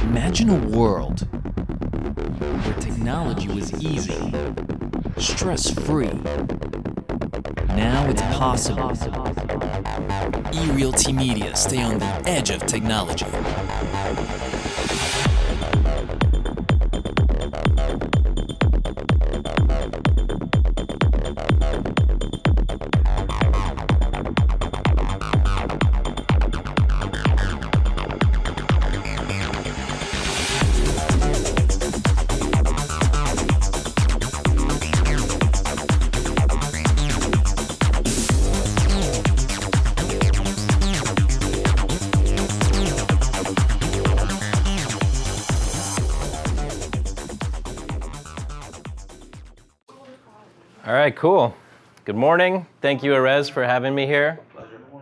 Imagine a world where technology was easy, stress-free. Now it's possible. eRealty Media stay on the edge of technology. All right, cool. Good morning. Thank you, Erez, for having me here.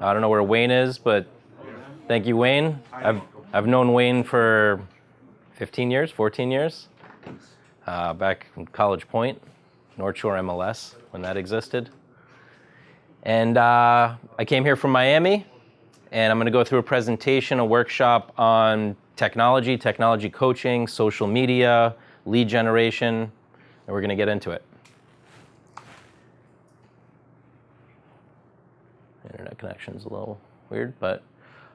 I don't know where Wayne is, but thank you, Wayne. I've known Wayne for 15 years, 14 years, back in College Point, North Shore MLS, when that existed. And I came here from Miami, and I'm going to go through a presentation, a workshop on technology coaching, social media, lead generation, and we're going to get into it. Internet connection's a little weird, but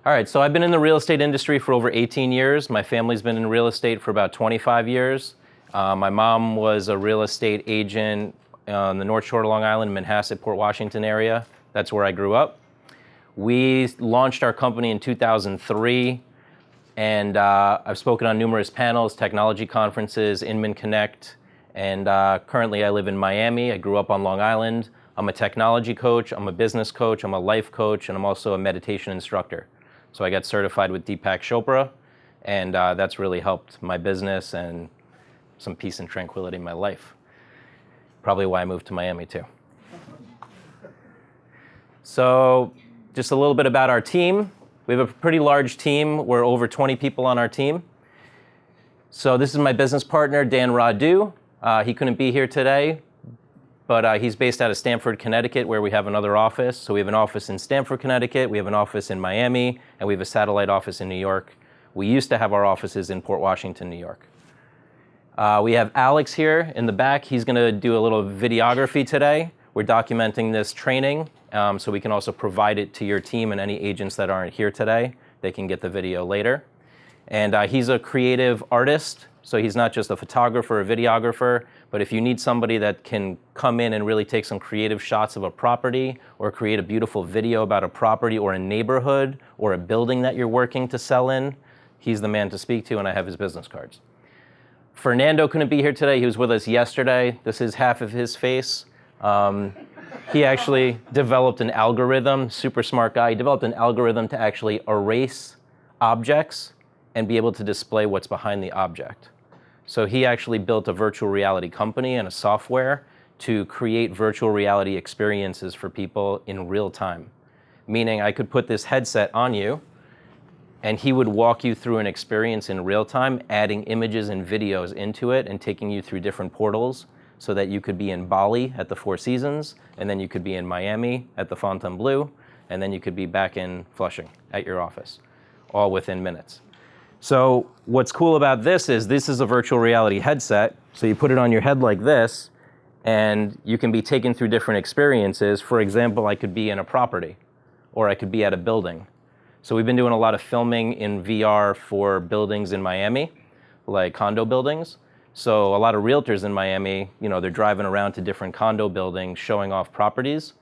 all right. So I've been in the real estate industry for over 18 years. My family's been in real estate for about 25 years. My mom was a real estate agent on the North Shore of Long Island, Manhasset, Port Washington area. That's where I grew up. We launched our company in 2003, and I've spoken on numerous panels, technology conferences, Inman Connect, and currently I live in Miami. I grew up on Long Island. I'm a technology coach, I'm a business coach, I'm a life coach, and I'm also a meditation instructor. So I got certified with Deepak Chopra, and that's really helped my business and some peace and tranquility in my life. Probably why I moved to Miami too. So just a little bit about our team. We have a pretty large team. We're over 20 people on our team. So this is my business partner, Dan Radu. He couldn't be here today, but he's based out of Stamford, Connecticut, where we have another office. So we have an office in Stamford, Connecticut, we have an office in Miami, and we have a satellite office in New York. We used to have our offices in Port Washington, New York. We have Alex here in the back. He's gonna do a little videography today. We're documenting this training, so we can also provide it to your team and any agents that aren't here today. They can get the video later. And he's a creative artist, so he's not just a photographer or videographer, but if you need somebody that can come in and really take some creative shots of a property or create a beautiful video about a property or a neighborhood or a building that you're working to sell in, he's the man to speak to, and I have his business cards. Fernando couldn't be here today. He was with us yesterday. This is half of his face. He actually developed an algorithm, super smart guy. He developed an algorithm to actually erase objects and be able to display what's behind the object. So he actually built a virtual reality company and a software to create virtual reality experiences for people in real time. Meaning I could put this headset on you and he would walk you through an experience in real time, adding images and videos into it and taking you through different portals so that you could be in Bali at the Four Seasons, and then you could be in Miami at the Fontainebleau, and then you could be back in Flushing at your office, all within minutes. So what's cool about this is a virtual reality headset. So you put it on your head like this, and you can be taken through different experiences. For example, I could be in a property, or I could be at a building. So we've been doing a lot of filming in VR for buildings in Miami, like condo buildings. So a lot of realtors in Miami, they're driving around to different condo buildings, showing off properties.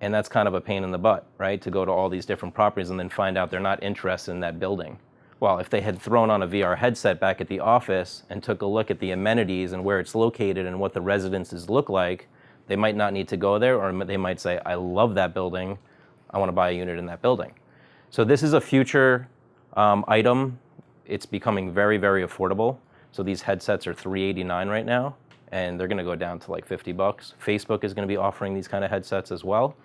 And that's kind of a pain in the butt, right? To go to all these different properties and then find out they're not interested in that building. Well, if they had thrown on a VR headset back at the office and took a look at the amenities and where it's located and what the residences look like, they might not need to go there, or they might say, I love that building, I want to buy a unit in that building. So this is a future item. It's becoming very, very affordable. So these headsets are $389 right now, and they're going to go down to like $50. Facebook is going to be offering these kind of headsets as well.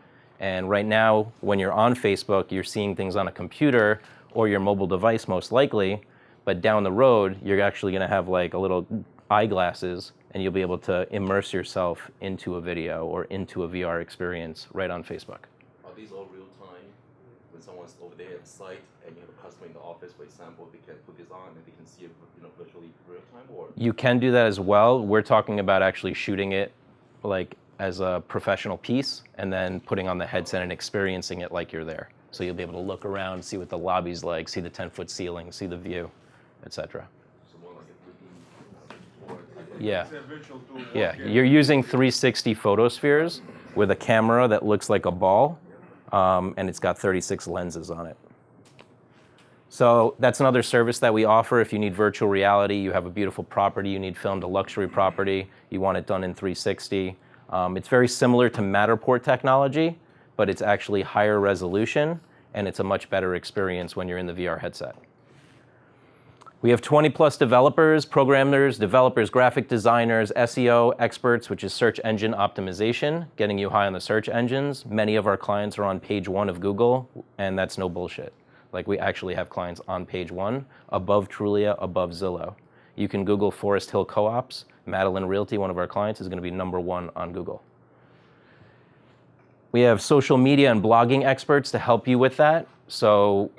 And right now, when you're on Facebook, you're seeing things on a computer or your mobile device most likely, but down the road, you're actually gonna have like a little eyeglasses and you'll be able to immerse yourself into a video or into a VR experience right on Facebook. Are these all real time when someone's over there at the site and you have a customer in the office, for example, they can put this on and they can see it, virtually real time, or? You can do that as well. We're talking about actually shooting it like as a professional piece and then putting on the headset and experiencing it like you're there. So you'll be able to look around, see what the lobby's like, see the 10-foot ceiling, see the view, etc. So more like a 3D tour. Yeah. It's a virtual tour. Yeah, you're using 360 photospheres with a camera that looks like a ball, and it's got 36 lenses on it. So that's another service that we offer. If you need virtual reality, you have a beautiful property, you need filmed a luxury property, you want it done in 360. It's very similar to Matterport technology, but it's actually higher resolution, and it's a much better experience when you're in the VR headset. We have 20 plus developers, programmers, developers, graphic designers, SEO experts, which is search engine optimization, getting you high on the search engines. Many of our clients are on page 1 of Google, and that's no bullshit. Like, we actually have clients on page 1, above Trulia, above Zillow. You can Google Forest Hill Co-ops. Madeline Realty, one of our clients, is going to be #1 on Google. We have social media and blogging experts to help you with that. So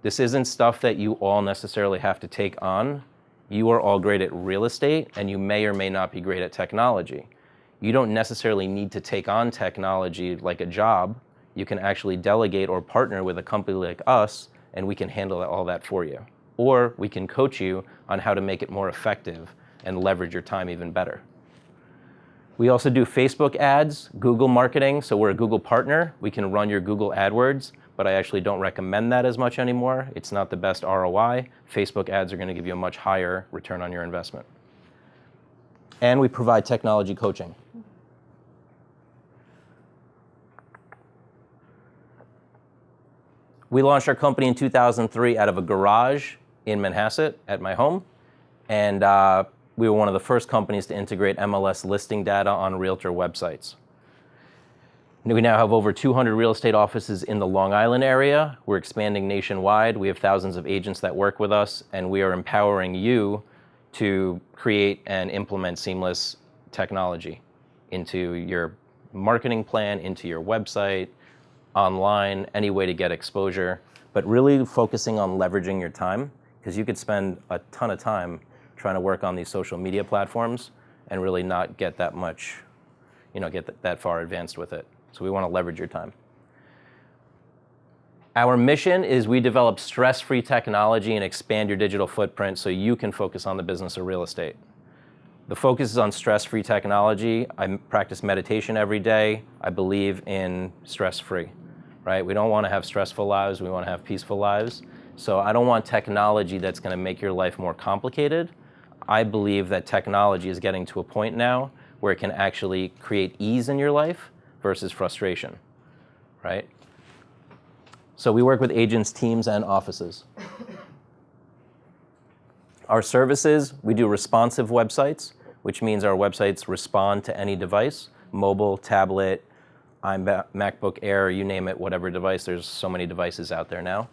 this isn't stuff that you all necessarily have to take on. You are all great at real estate, and you may or may not be great at technology. You don't necessarily need to take on technology like a job. You can actually delegate or partner with a company like us, and we can handle all that for you. Or we can coach you on how to make it more effective and leverage your time even better. We also do Facebook ads, Google marketing, so we're a Google partner. We can run your Google AdWords, but I actually don't recommend that as much anymore. It's not the best ROI. Facebook ads are going to give you a much higher return on your investment. And we provide technology coaching. We launched our company in 2003 out of a garage in Manhasset at my home, and we were one of the first companies to integrate MLS listing data on realtor websites. We now have over 200 real estate offices in the Long Island area. We're expanding nationwide. We have thousands of agents that work with us, and we are empowering you to create and implement seamless technology into your marketing plan, into your website, online, any way to get exposure, but really focusing on leveraging your time, because you could spend a ton of time trying to work on these social media platforms and really not get that much, get that far advanced with it. So we want to leverage your time. Our mission is we develop stress-free technology and expand your digital footprint so you can focus on the business of real estate. The focus is on stress-free technology. I practice meditation every day. I believe in stress-free, right? We don't want to have stressful lives. We want to have peaceful lives. So I don't want technology that's going to make your life more complicated. I believe that technology is getting to a point now where it can actually create ease in your life versus frustration, right? So we work with agents, teams, and offices. Our services, we do responsive websites, which means our websites respond to any device, mobile, tablet, MacBook Air, you name it, whatever device. There's so many devices out there now.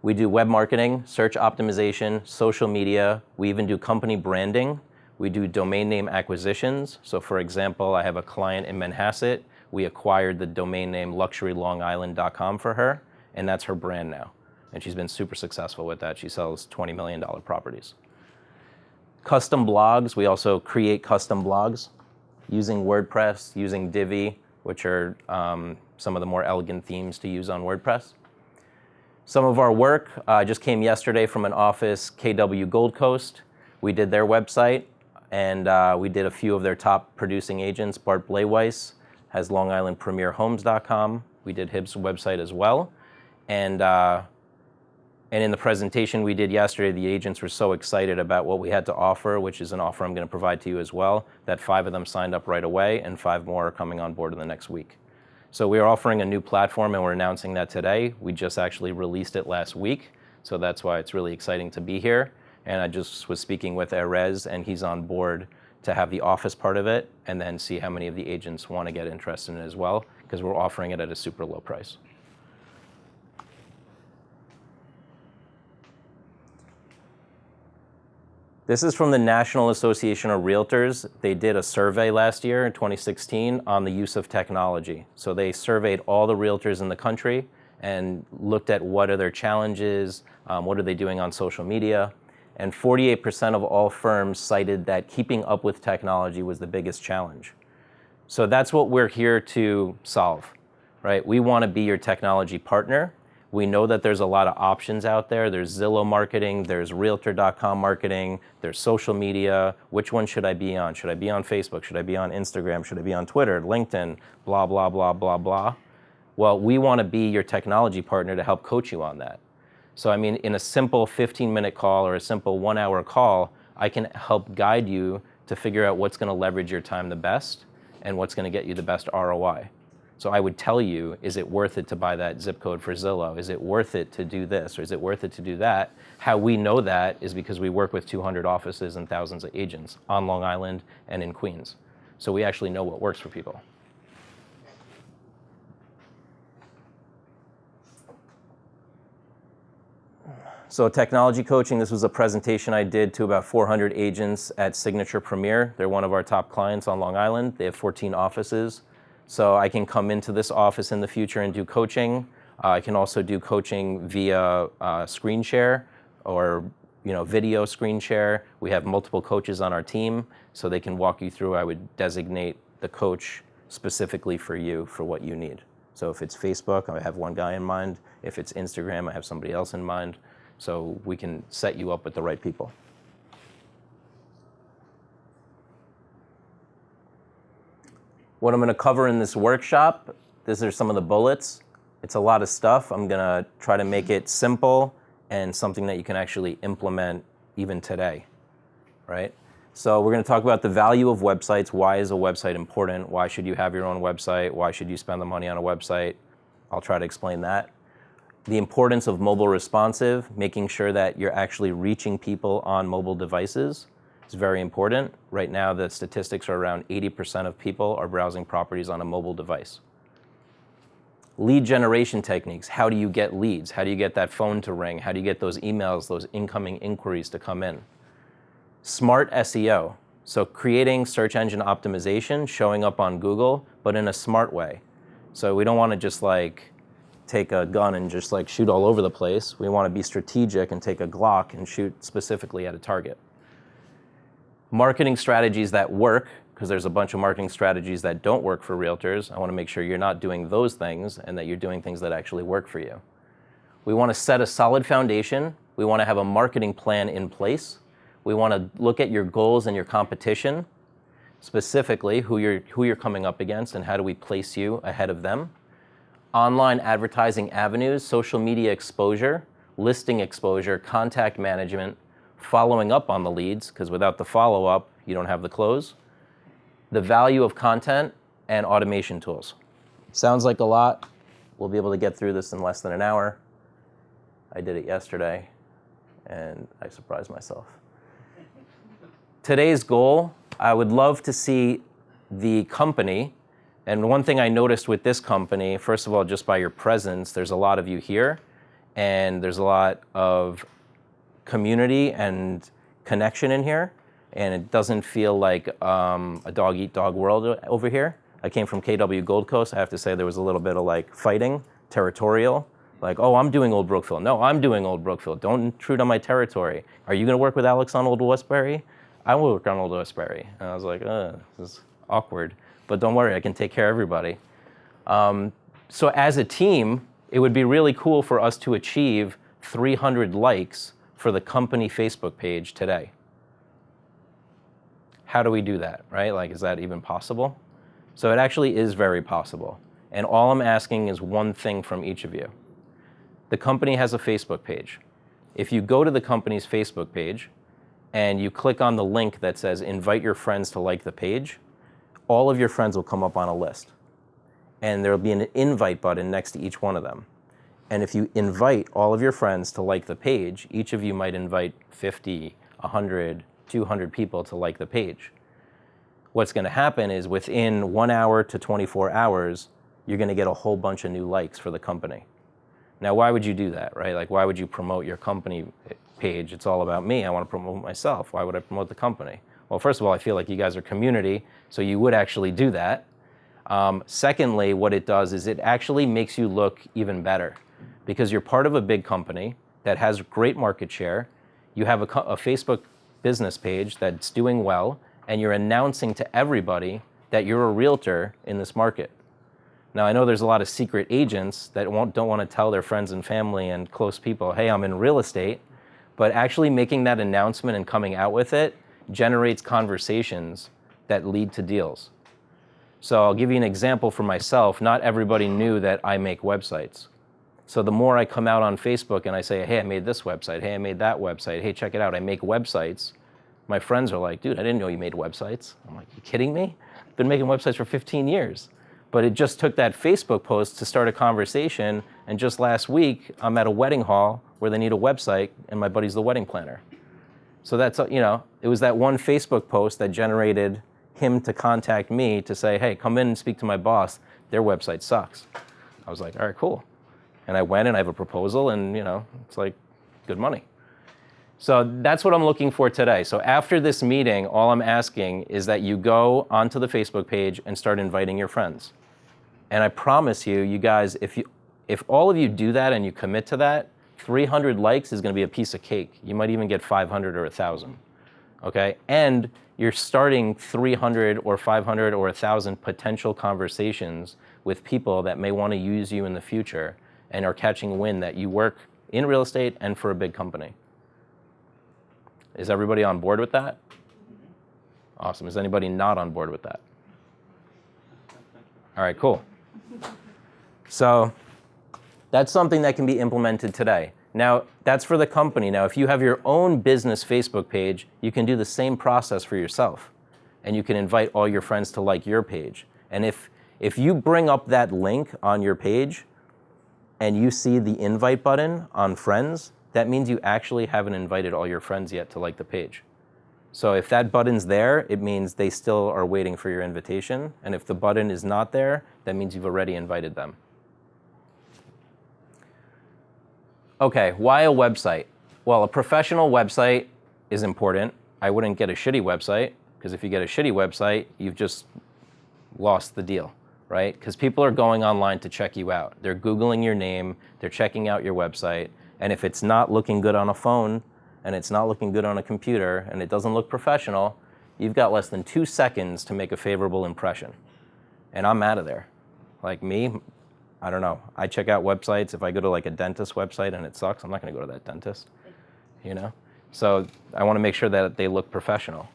We do web marketing, search optimization, social media. We even do company branding. We do domain name acquisitions. So for example, I have a client in Manhasset. We acquired the domain name luxurylongisland.com for her, and that's her brand now. And she's been super successful with that. She sells $20 million properties. Custom blogs, we also create custom blogs using WordPress, using Divi, which are some of the more elegant themes to use on WordPress. Some of our work just came yesterday from an office, KW Gold Coast. We did their website, and we did a few of their top producing agents. Bart Blayweiss has LongIslandPremierHomes.com. We did his website as well. And in the presentation we did yesterday, the agents were so excited about what we had to offer, which is an offer I'm going to provide to you as well, that 5 of them signed up right away, and 5 more are coming on board in the next week. So we are offering a new platform, and we're announcing that today. We just actually released it last week, so that's why it's really exciting to be here. And I just was speaking with Erez, and he's on board to have the office part of it, and then see how many of the agents want to get interested in it as well, because we're offering it at a super low price. This is from the National Association of Realtors. They did a survey last year in 2016 on the use of technology. So they surveyed all the realtors in the country, and looked at what are their challenges, what are they doing on social media, and 48% of all firms cited that keeping up with technology was the biggest challenge. So that's what we're here to solve, right? We want to be your technology partner. We know that there's a lot of options out there. There's Zillow marketing, there's Realtor.com marketing, there's social media. Which one should I be on? Should I be on Facebook? Should I be on Instagram? Should I be on Twitter, LinkedIn, blah, blah, blah, blah, blah? Well, we want to be your technology partner to help coach you on that. So I mean, in a simple 15-minute call or a simple 1-hour call, I can help guide you to figure out what's going to leverage your time the best and what's going to get you the best ROI. So I would tell you, is it worth it to buy that zip code for Zillow? Is it worth it to do this, or is it worth it to do that? How we know that is because we work with 200 offices and thousands of agents on Long Island and in Queens. So we actually know what works for people. So technology coaching, this was a presentation I did to about 400 agents at Signature Premier. They're one of our top clients on Long Island. They have 14 offices. So I can come into this office in the future and do coaching. I can also do coaching via screen share or video screen share. We have multiple coaches on our team, so they can walk you through. I would designate the coach specifically for you for what you need. So if it's Facebook, I have one guy in mind. If it's Instagram, I have somebody else in mind. So we can set you up with the right people. What I'm going to cover in this workshop, these are some of the bullets. It's a lot of stuff. I'm going to try to make it simple and something that you can actually implement even today, right? So we're going to talk about the value of websites. Why is a website important? Why should you have your own website? Why should you spend the money on a website? I'll try to explain that. The importance of mobile responsive, making sure that you're actually reaching people on mobile devices. It's very important. Right now, the statistics are around 80% of people are browsing properties on a mobile device. Lead generation techniques. How do you get leads? How do you get that phone to ring? How do you get those emails, those incoming inquiries to come in? Smart SEO. So creating search engine optimization, showing up on Google, but in a smart way. So we don't want to just take a gun and just shoot all over the place. We want to be strategic and take a Glock and shoot specifically at a target. Marketing strategies that work, because there's a bunch of marketing strategies that don't work for realtors. I want to make sure you're not doing those things and that you're doing things that actually work for you. We want to set a solid foundation. We want to have a marketing plan in place. We want to look at your goals and your competition, specifically who you're coming up against and how do we place you ahead of them. Online advertising avenues, social media exposure, listing exposure, contact management, following up on the leads, because without the follow-up, you don't have the close. The value of content and automation tools. Sounds like a lot. We'll be able to get through this in less than an hour. I did it yesterday, and I surprised myself. Today's goal, I would love to see the company, and one thing I noticed with this company, first of all, just by your presence, there's a lot of you here, and there's a lot of community and connection in here, and it doesn't feel like a dog-eat-dog world over here. I came from KW Gold Coast. I have to say there was a little bit of fighting, territorial, oh, I'm doing Old Brookfield. No, I'm doing Old Brookfield. Don't intrude on my territory. Are you going to work with Alex on Old Westbury? I will work on Old Westbury. And I was like, this is awkward. But don't worry, I can take care of everybody. So as a team, it would be really cool for us to achieve 300 likes for the company Facebook page today. How do we do that, right? Is that even possible? So it actually is very possible. And all I'm asking is one thing from each of you. The company has a Facebook page. If you go to the company's Facebook page and you click on the link that says invite your friends to like the page, all of your friends will come up on a list. And there'll be an invite button next to each one of them. And if you invite all of your friends to like the page, each of you might invite 50, 100, 200 people to like the page. What's going to happen is within 1 hour to 24 hours, you're going to get a whole bunch of new likes for the company. Now, why would you do that, right? Why would you promote your company page? It's all about me. I want to promote myself. Why would I promote the company? Well, first of all, I feel like you guys are community, so you would actually do that. Secondly, what it does is it actually makes you look even better. because you're part of a big company that has great market share. You have a Facebook business page that's doing well, and you're announcing to everybody that you're a realtor in this market. Now, I know there's a lot of secret agents that don't want to tell their friends and family and close people, hey, I'm in real estate, but actually making that announcement and coming out with it generates conversations that lead to deals. So I'll give you an example for myself. Not everybody knew that I make websites. So the more I come out on Facebook and I say, hey, I made this website, hey, I made that website, hey, check it out, I make websites, my friends are like, dude, I didn't know you made websites. I'm like, you kidding me? I've been making websites for 15 years. But it just took that Facebook post to start a conversation, and just last week, I'm at a wedding hall where they need a website, and my buddy's the wedding planner. So that's, it was that one Facebook post that generated him to contact me to say, hey, come in and speak to my boss. Their website sucks. I was like, all right, cool. And I went and I have a proposal, and it's like good money. So that's what I'm looking for today. So after this meeting, all I'm asking is that you go onto the Facebook page and start inviting your friends. And I promise you, you guys, if all of you do that and you commit to that, 300 likes is going to be a piece of cake. You might even get 500 or 1,000. Okay? And you're starting 300 or 500 or 1,000 potential conversations with people that may want to use you in the future and are catching wind that you work in real estate and for a big company. Is everybody on board with that? Awesome. Is anybody not on board with that? All right, cool. So that's something that can be implemented today. Now, that's for the company. Now, if you have your own business Facebook page, you can do the same process for yourself. And you can invite all your friends to like your page. And if you bring up that link on your page and you see the invite button on friends, that means you actually haven't invited all your friends yet to like the page. So if that button's there, it means they still are waiting for your invitation. And if the button is not there, that means you've already invited them. Okay, why a website? Well, a professional website is important. I wouldn't get a shitty website, because if you get a shitty website, you've just lost the deal, right? Because people are going online to check you out. They're Googling your name, they're checking out your website, and if it's not looking good on a phone, and it's not looking good on a computer, and it doesn't look professional, you've got less than 2 seconds to make a favorable impression. And I'm out of there. Like me, I don't know. I check out websites. If I go to like a dentist website and it sucks, I'm not going to go to that dentist, So I want to make sure that they look professional.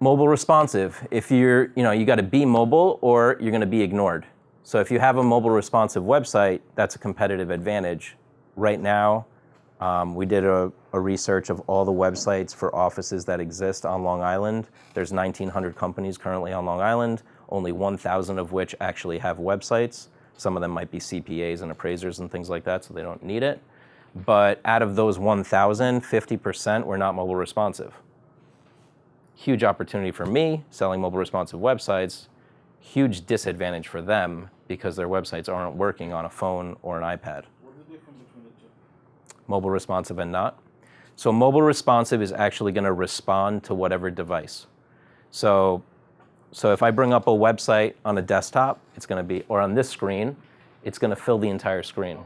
Mobile responsive. If you got to be mobile or you're going to be ignored. So if you have a mobile responsive website, that's a competitive advantage. Right now, we did a research of all the websites for offices that exist on Long Island. There's 1,900 companies currently on Long Island, only 1,000 of which actually have websites. Some of them might be CPAs and appraisers and things like that, so they don't need it. But out of those 1,000, 50% were not mobile responsive. Huge opportunity for me, selling mobile responsive websites. Huge disadvantage for them because their websites aren't working on a phone or an iPad. What is the difference between the two? Mobile responsive and not. So mobile responsive is actually going to respond to whatever device. So if I bring up a website on a desktop, it's going to be, or on this screen, it's going to fill the entire screen.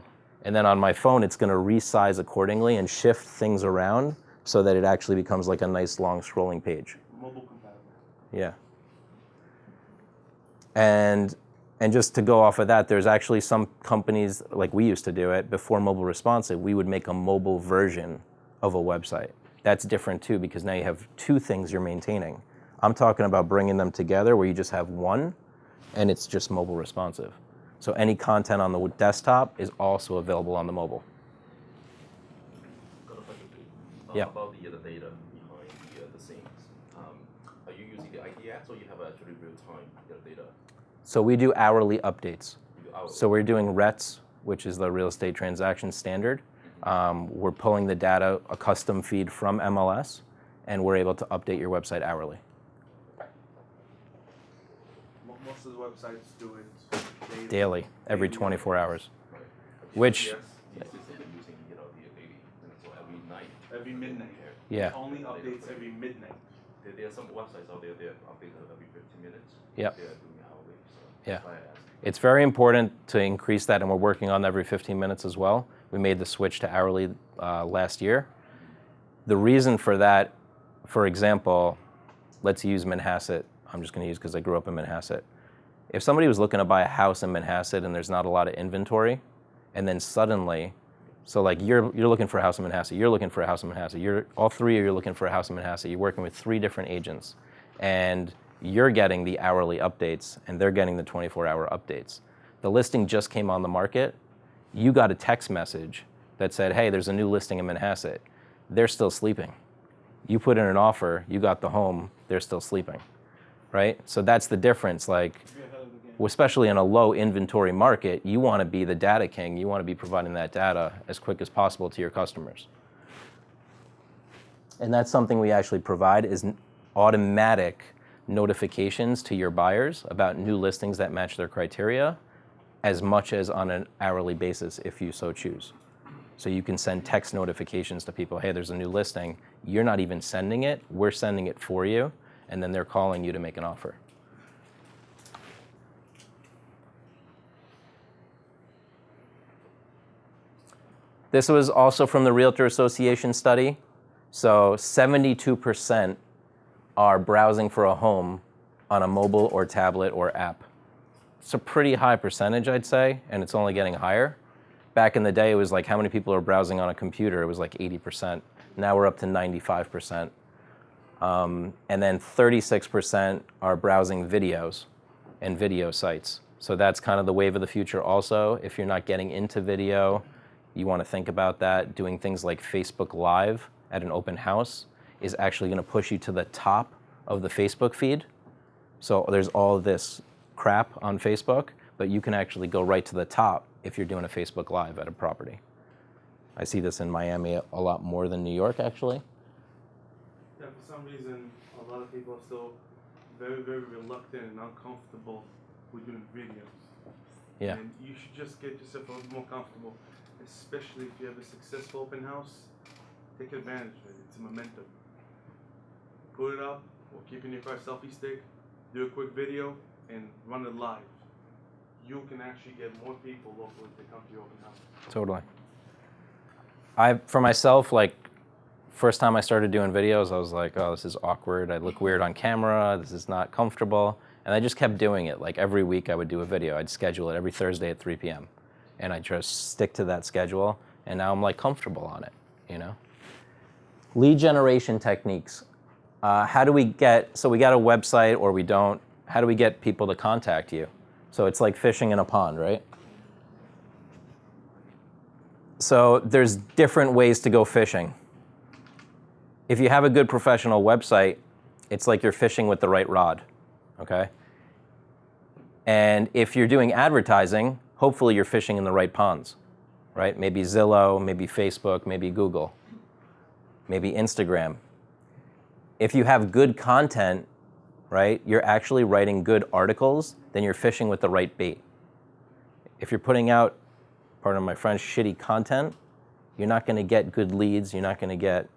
And then on my phone, it's going to resize accordingly and shift things around so that it actually becomes like a nice long scrolling page. Mobile compatible. Yeah. And just to go off of that, there's actually some companies, like we used to do it, before mobile responsive, we would make a mobile version of a website. That's different too, because now you have two things you're maintaining. I'm talking about bringing them together where you just have one, and it's just mobile responsive. So any content on the desktop is also available on the mobile. Got a question, please. Yeah. About the data behind the scenes. Are you using the IDX or you have actually real-time data? So we do hourly updates. You do hourly? So we're doing RETS, which is the Real Estate Transaction Standard. We're pulling the data, a custom feed from MLS, and we're able to update your website hourly. Most of the websites do it Daily, every 24 hours. Right. Which- Yes, the system using the daily, so every night. every midnight. Yeah. It only updates every midnight. There are some websites out there that update every 15 minutes. Yep. They are doing hourly. So Yeah. That's why I asked. It's very important to increase that, and we're working on every 15 minutes as well. We made the switch to hourly last year. The reason for that, for example, let's use Manhasset. I'm just going to use because I grew up in Manhasset. If somebody was looking to buy a house in Manhasset and there's not a lot of inventory, and then suddenly, so like you're looking for a house in Manhasset, you're looking for a house in Manhasset, all three of you are looking for a house in Manhasset, you're working with 3 different agents, and you're getting the hourly updates and they're getting the 24-hour updates. The listing just came on the market, you got a text message that said, hey, there's a new listing in Manhasset. They're still sleeping. You put in an offer, you got the home, they're still sleeping, right? So that's the difference. Like, especially in a low inventory market, you want to be the data king. You want to be providing that data as quick as possible to your customers. And that's something we actually provide is automatic notifications to your buyers about new listings that match their criteria, as much as on an hourly basis if you so choose. So you can send text notifications to people, hey, there's a new listing. You're not even sending it, we're sending it for you, and then they're calling you to make an offer. This was also from the Realtor Association study. So 72% are browsing for a home on a mobile or tablet or app. It's a pretty high percentage, I'd say, and it's only getting higher. Back in the day, it was like how many people are browsing on a computer? It was like 80%. Now we're up to 95%. And then 36% are browsing videos and video sites. So that's kind of the wave of the future also. If you're not getting into video, you want to think about that. Doing things like Facebook Live at an open house is actually going to push you to the top of the Facebook feed. So there's all this crap on Facebook, but you can actually go right to the top if you're doing a Facebook Live at a property. I see this in Miami a lot more than New York, actually. Yeah, for some reason, a lot of people are still very, very reluctant and uncomfortable with doing videos. Yeah. And you should just get yourself a little more comfortable, especially if you have a successful open house. Take advantage of it. It's a momentum. Put it up or keep it in your car selfie stick, do a quick video, and run it live. You can actually get more people locally to come to your open house. Totally. For myself, like, first time I started doing videos, I was like, oh, this is awkward. I look weird on camera. This is not comfortable. And I just kept doing it. Like, every week I would do a video. I'd schedule it every Thursday at 3 p.m. And I just stick to that schedule. And now I'm, like, comfortable on it, you know? Lead generation techniques. How do we get, so we got a website or we don't, how do we get people to contact you? So it's like fishing in a pond, right? So there's different ways to go fishing. If you have a good professional website, it's like you're fishing with the right rod, okay? And if you're doing advertising, hopefully you're fishing in the right ponds, right? Maybe Zillow, maybe Facebook, maybe Google, maybe Instagram. If you have good content, right, you're actually writing good articles, then you're fishing with the right bait. If you're putting out, pardon my French, shitty content, you're not going to get good leads. You're not going to get,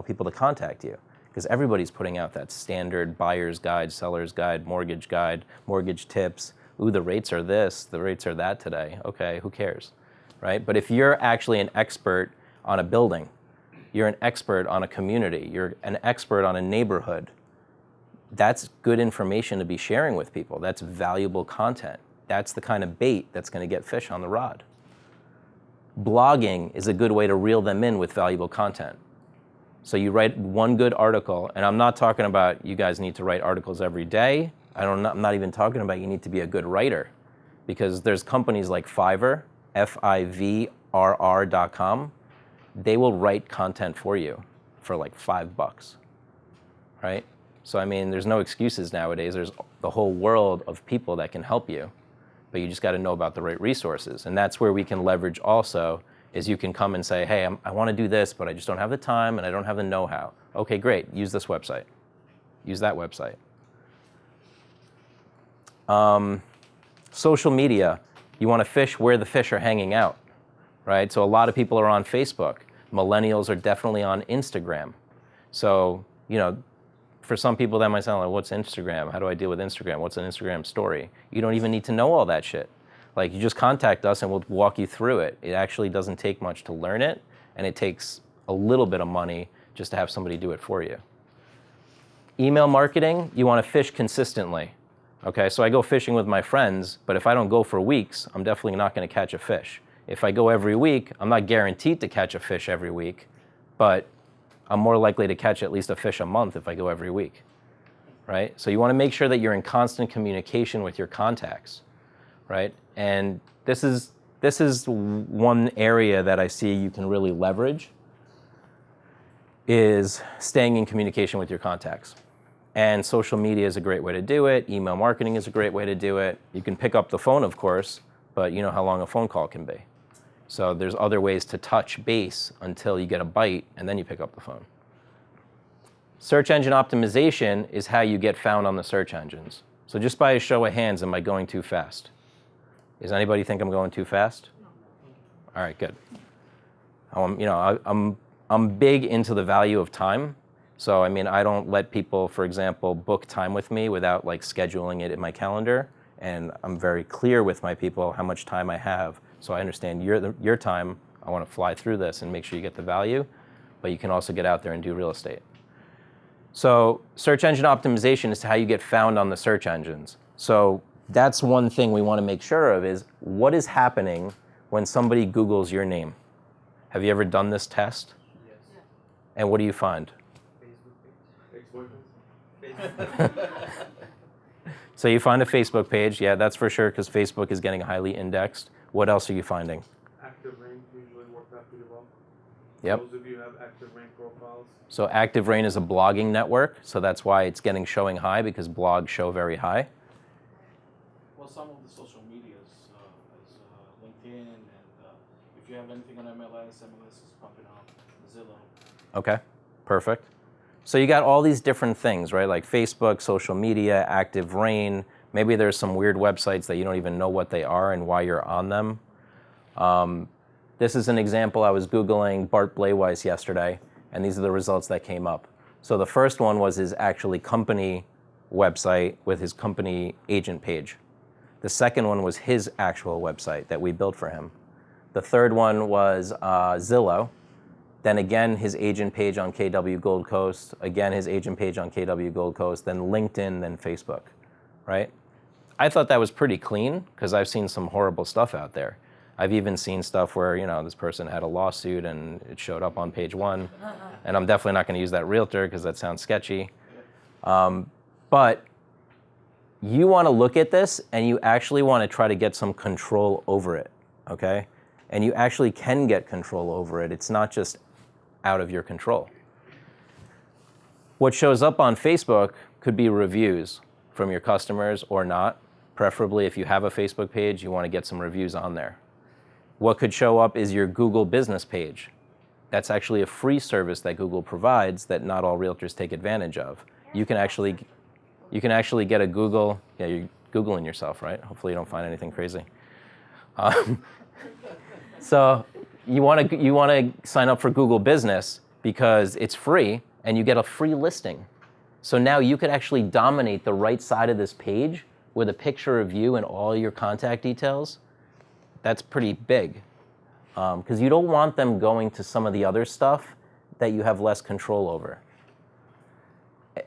people to contact you because everybody's putting out that standard buyer's guide, seller's guide, mortgage tips. Ooh, the rates are this, the rates are that today. Okay, who cares, right? But if you're actually an expert on a building, you're an expert on a community, you're an expert on a neighborhood, that's good information to be sharing with people. That's valuable content. That's the kind of bait that's going to get fish on the rod. Blogging is a good way to reel them in with valuable content. So you write one good article, and I'm not talking about you guys need to write articles every day. I'm not even talking about you need to be a good writer, because there's companies like Fiverr, FIVRR.com. They will write content for you for like $5, right? So, I mean, there's no excuses nowadays. There's the whole world of people that can help you, but you just got to know about the right resources. And that's where we can leverage also, is you can come and say, hey, I want to do this, but I just don't have the time and I don't have the know-how. Okay, great. Use this website. Use that website. Social media. You want to fish where the fish are hanging out, right? So a lot of people are on Facebook. Millennials are definitely on Instagram. So, for some people that might sound like, what's Instagram? How do I deal with Instagram? What's an Instagram story? You don't even need to know all that shit. Like, you just contact us and we'll walk you through it. It actually doesn't take much to learn it, and it takes a little bit of money just to have somebody do it for you. Email marketing, you want to fish consistently. Okay, so I go fishing with my friends, but if I don't go for weeks, I'm definitely not going to catch a fish. If I go every week, I'm not guaranteed to catch a fish every week, but I'm more likely to catch at least a fish a month if I go every week, right? So you want to make sure that you're in constant communication with your contacts, right? And this is one area that I see you can really leverage, is staying in communication with your contacts. And social media is a great way to do it. Email marketing is a great way to do it. You can pick up the phone, of course, but you know how long a phone call can be. So there's other ways to touch base until you get a bite, and then you pick up the phone. Search engine optimization is how you get found on the search engines. So just by a show of hands, am I going too fast? Does anybody think I'm going too fast? All right, good. I'm big into the value of time. So, I mean, I don't let people, for example, book time with me without like scheduling it in my calendar. And I'm very clear with my people how much time I have. So I understand your time. I want to fly through this and make sure you get the value, but you can also get out there and do real estate. So search engine optimization is how you get found on the search engines. So that's one thing we want to make sure of, is what is happening when somebody Googles your name. Have you ever done this test? Yes. And what do you find? So you find a Facebook page, yeah, that's for sure, because Facebook is getting highly indexed. What else are you finding? Active Rain usually worked out pretty well. Yep. Those of you who have Active Rain profiles. So Active Rain is a blogging network, so that's why it's showing high, because blogs show very high. Well, some of the social medias, is LinkedIn, and if you have anything on MLS is pumping up, Zillow. Okay, perfect. So you got all these different things, right? Like Facebook, social media, Active Rain. Maybe there's some weird websites that you don't even know what they are and why you're on them. This is an example. I was Googling Bart Blayweiss yesterday, and these are the results that came up. So the first one was his actually company website with his company agent page. The second one was his actual website that we built for him. The third one was Zillow. Then again, his agent page on KW Gold Coast, again, his agent page on KW Gold Coast, then LinkedIn, then Facebook, right? I thought that was pretty clean, because I've seen some horrible stuff out there. I've even seen stuff where, you know, this person had a lawsuit and it showed up on page one. And I'm definitely not going to use that realtor because that sounds sketchy. But you want to look at this and you actually want to try to get some control over it, okay? And you actually can get control over it. It's not just out of your control. What shows up on Facebook could be reviews from your customers or not. Preferably, if you have a Facebook page, you want to get some reviews on there. What could show up is your Google business page. That's actually a free service that Google provides that not all realtors take advantage of. You can actually get a Google, yeah, you're Googling yourself, right? Hopefully you don't find anything crazy. So you want to sign up for Google Business because it's free and you get a free listing. So now you could actually dominate the right side of this page with a picture of you and all your contact details. That's pretty big, because you don't want them going to some of the other stuff that you have less control over.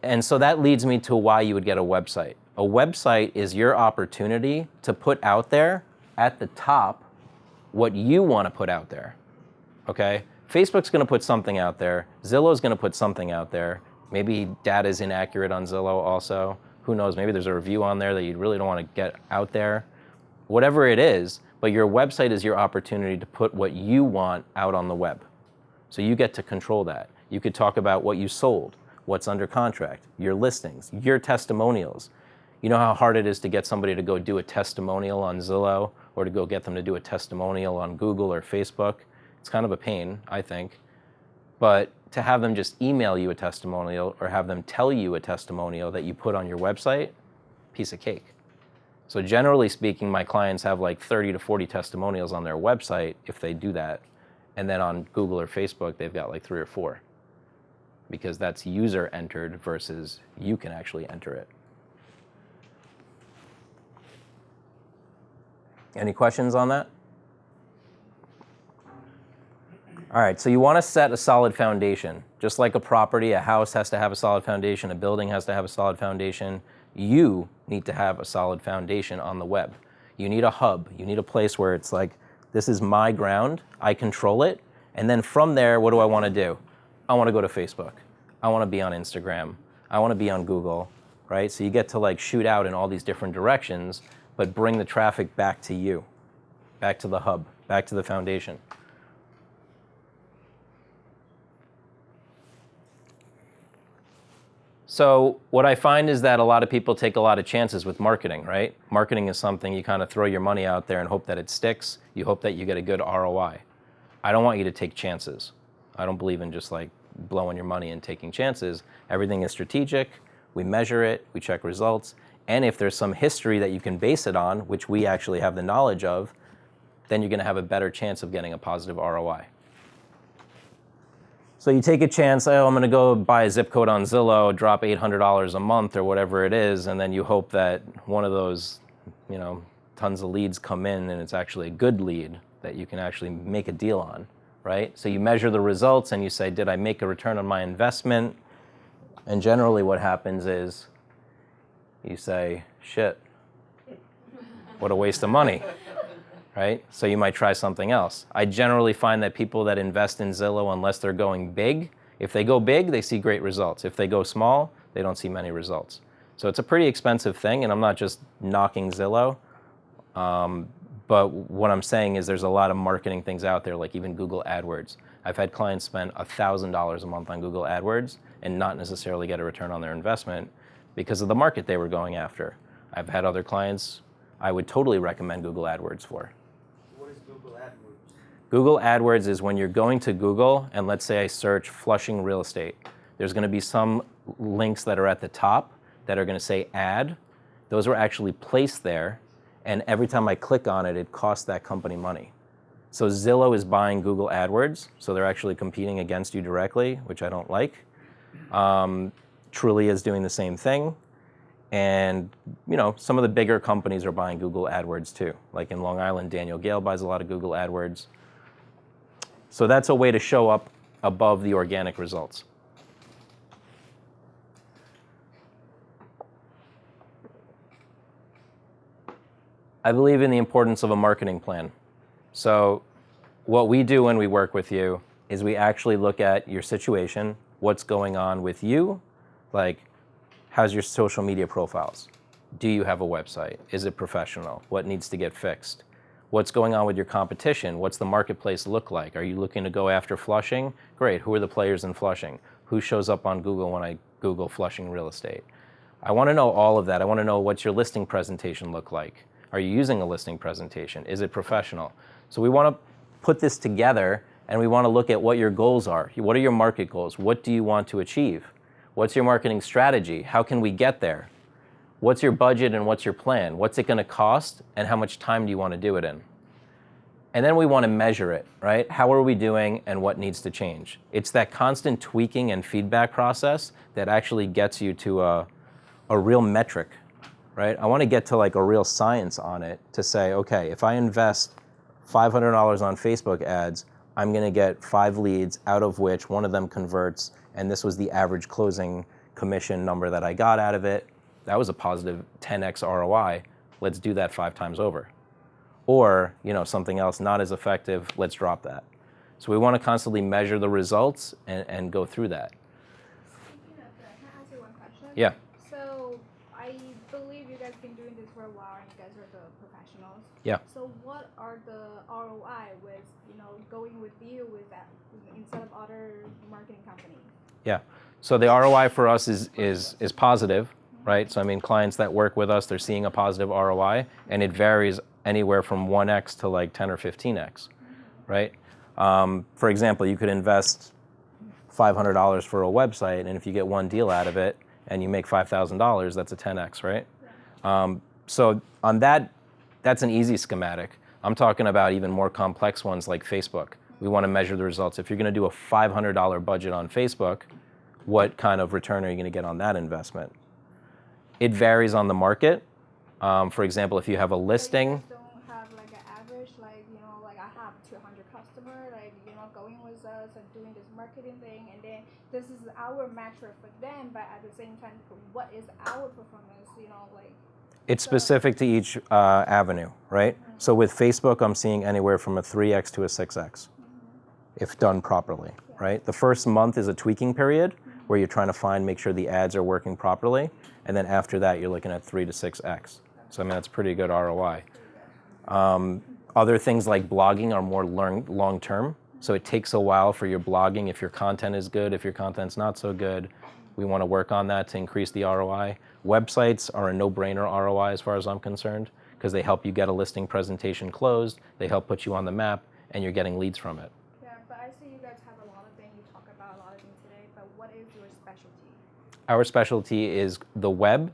And so that leads me to why you would get a website. A website is your opportunity to put out there at the top what you want to put out there, okay? Facebook's going to put something out there. Zillow's going to put something out there. Maybe data's inaccurate on Zillow also. Who knows, maybe there's a review on there that you really don't want to get out there. Whatever it is, but your website is your opportunity to put what you want out on the web. So you get to control that. You could talk about what you sold, what's under contract, your listings, your testimonials. You know how hard it is to get somebody to go do a testimonial on Zillow or to go get them to do a testimonial on Google or Facebook? It's kind of a pain, I think. But to have them just email you a testimonial or have them tell you a testimonial that you put on your website, piece of cake. So generally speaking, my clients have like 30 to 40 testimonials on their website if they do that. And then on Google or Facebook, they've got like 3 or 4. because that's user entered versus you can actually enter it. Any questions on that? All right, so you want to set a solid foundation. Just like a property, a house has to have a solid foundation, a building has to have a solid foundation. You need to have a solid foundation on the web. You need a hub. You need a place where it's like, this is my ground, I control it, and then from there, what do I want to do? I want to go to Facebook. I want to be on Instagram. I want to be on Google, right? So you get to like shoot out in all these different directions, but bring the traffic back to you, back to the hub, back to the foundation. So what I find is that a lot of people take a lot of chances with marketing, right? Marketing is something you kind of throw your money out there and hope that it sticks. You hope that you get a good ROI. I don't want you to take chances. I don't believe in just like blowing your money and taking chances. Everything is strategic. We measure it, we check results. And if there's some history that you can base it on, which we actually have the knowledge of, then you're going to have a better chance of getting a positive ROI. So you take a chance, oh, I'm going to go buy a zip code on Zillow, drop $800 a month or whatever it is, and then you hope that one of those, tons of leads come in and it's actually a good lead that you can actually make a deal on, right? So you measure the results and you say, did I make a return on my investment? And generally what happens is you say, shit, what a waste of money. Right? So you might try something else. I generally find that people that invest in Zillow, unless they're going big, if they go big, they see great results. If they go small, they don't see many results. So it's a pretty expensive thing, and I'm not just knocking Zillow, but what I'm saying is there's a lot of marketing things out there, like even Google AdWords. I've had clients spend $1,000 a month on Google AdWords and not necessarily get a return on their investment because of the market they were going after. I've had other clients I would totally recommend Google AdWords for. Google AdWords is when you're going to Google and let's say I search Flushing real estate. There's going to be some links that are at the top that are going to say ad. Those are actually placed there, and every time I click on it, it costs that company money. So Zillow is buying Google AdWords, so they're actually competing against you directly, which I don't like. Trulia is doing the same thing. And some of the bigger companies are buying Google AdWords too. Like in Long Island, Daniel Gale buys a lot of Google AdWords. So that's a way to show up above the organic results. I believe in the importance of a marketing plan. So what we do when we work with you is we actually look at your situation, what's going on with you, like how's your social media profiles? Do you have a website? Is it professional? What needs to get fixed? What's going on with your competition? What's the marketplace look like? Are you looking to go after Flushing? Great, who are the players in Flushing? Who shows up on Google when I Google Flushing real estate? I want to know all of that. I want to know what's your listing presentation look like. Are you using a listing presentation? Is it professional? So we want to put this together and we want to look at what your goals are. What are your market goals? What do you want to achieve? What's your marketing strategy? How can we get there? What's your budget and what's your plan? What's it going to cost and how much time do you want to do it in? And then we want to measure it, right? How are we doing and what needs to change? It's that constant tweaking and feedback process that actually gets you to a real metric, right? I want to get to like a real science on it to say, okay, if I invest $500 on Facebook ads, I'm going to get 5 leads out of which one of them converts, and this was the average closing commission number that I got out of it. That was a positive 10x ROI. Let's do that 5 times over. Or, something else not as effective, let's drop that. So we want to constantly measure the results and go through that. Speaking of that, can I ask you one question? Yeah. So I believe you guys been doing this for a while and you guys are the professionals. Yeah. So what are the ROI with, going with you with that instead of other marketing companies? Yeah. So the ROI for us is positive, right? So clients that work with us, they're seeing a positive ROI, and it varies anywhere from 1x to like 10 or 15x, right? For example, you could invest $500 for a website, and if you get one deal out of it and you make $5,000, that's a 10x, right? So on that's an easy schematic. I'm talking about even more complex ones like Facebook. We want to measure the results. If you're going to do a $500 budget on Facebook, what kind of return are you going to get on that investment? It varies on the market. For example, if you have a So you listing, guys don't have like an average, like, you know, like I have 200 customers, like, you know, going with us and doing this marketing thing, and then this is our metric for them, but at the same time, what is our performance, you know, like. it's So- specific to each avenue, right? So with Facebook, I'm seeing anywhere from a 3x to a 6x, if done properly, right? The first month is a tweaking period where you're trying to make sure the ads are working properly, and then after that, you're looking at 3 to 6x. So I mean, that's pretty good ROI. Other things like blogging are more long-term. So it takes a while for your blogging. If your content is good, if your content's not so good, we want to work on that to increase the ROI. Websites are a no-brainer ROI as far as I'm concerned, because they help you get a listing presentation closed, they help put you on the map, and you're getting leads from it. Yeah, but I see you guys have a lot of things, you talk about a lot of things today, but what is your specialty? Our specialty is the web,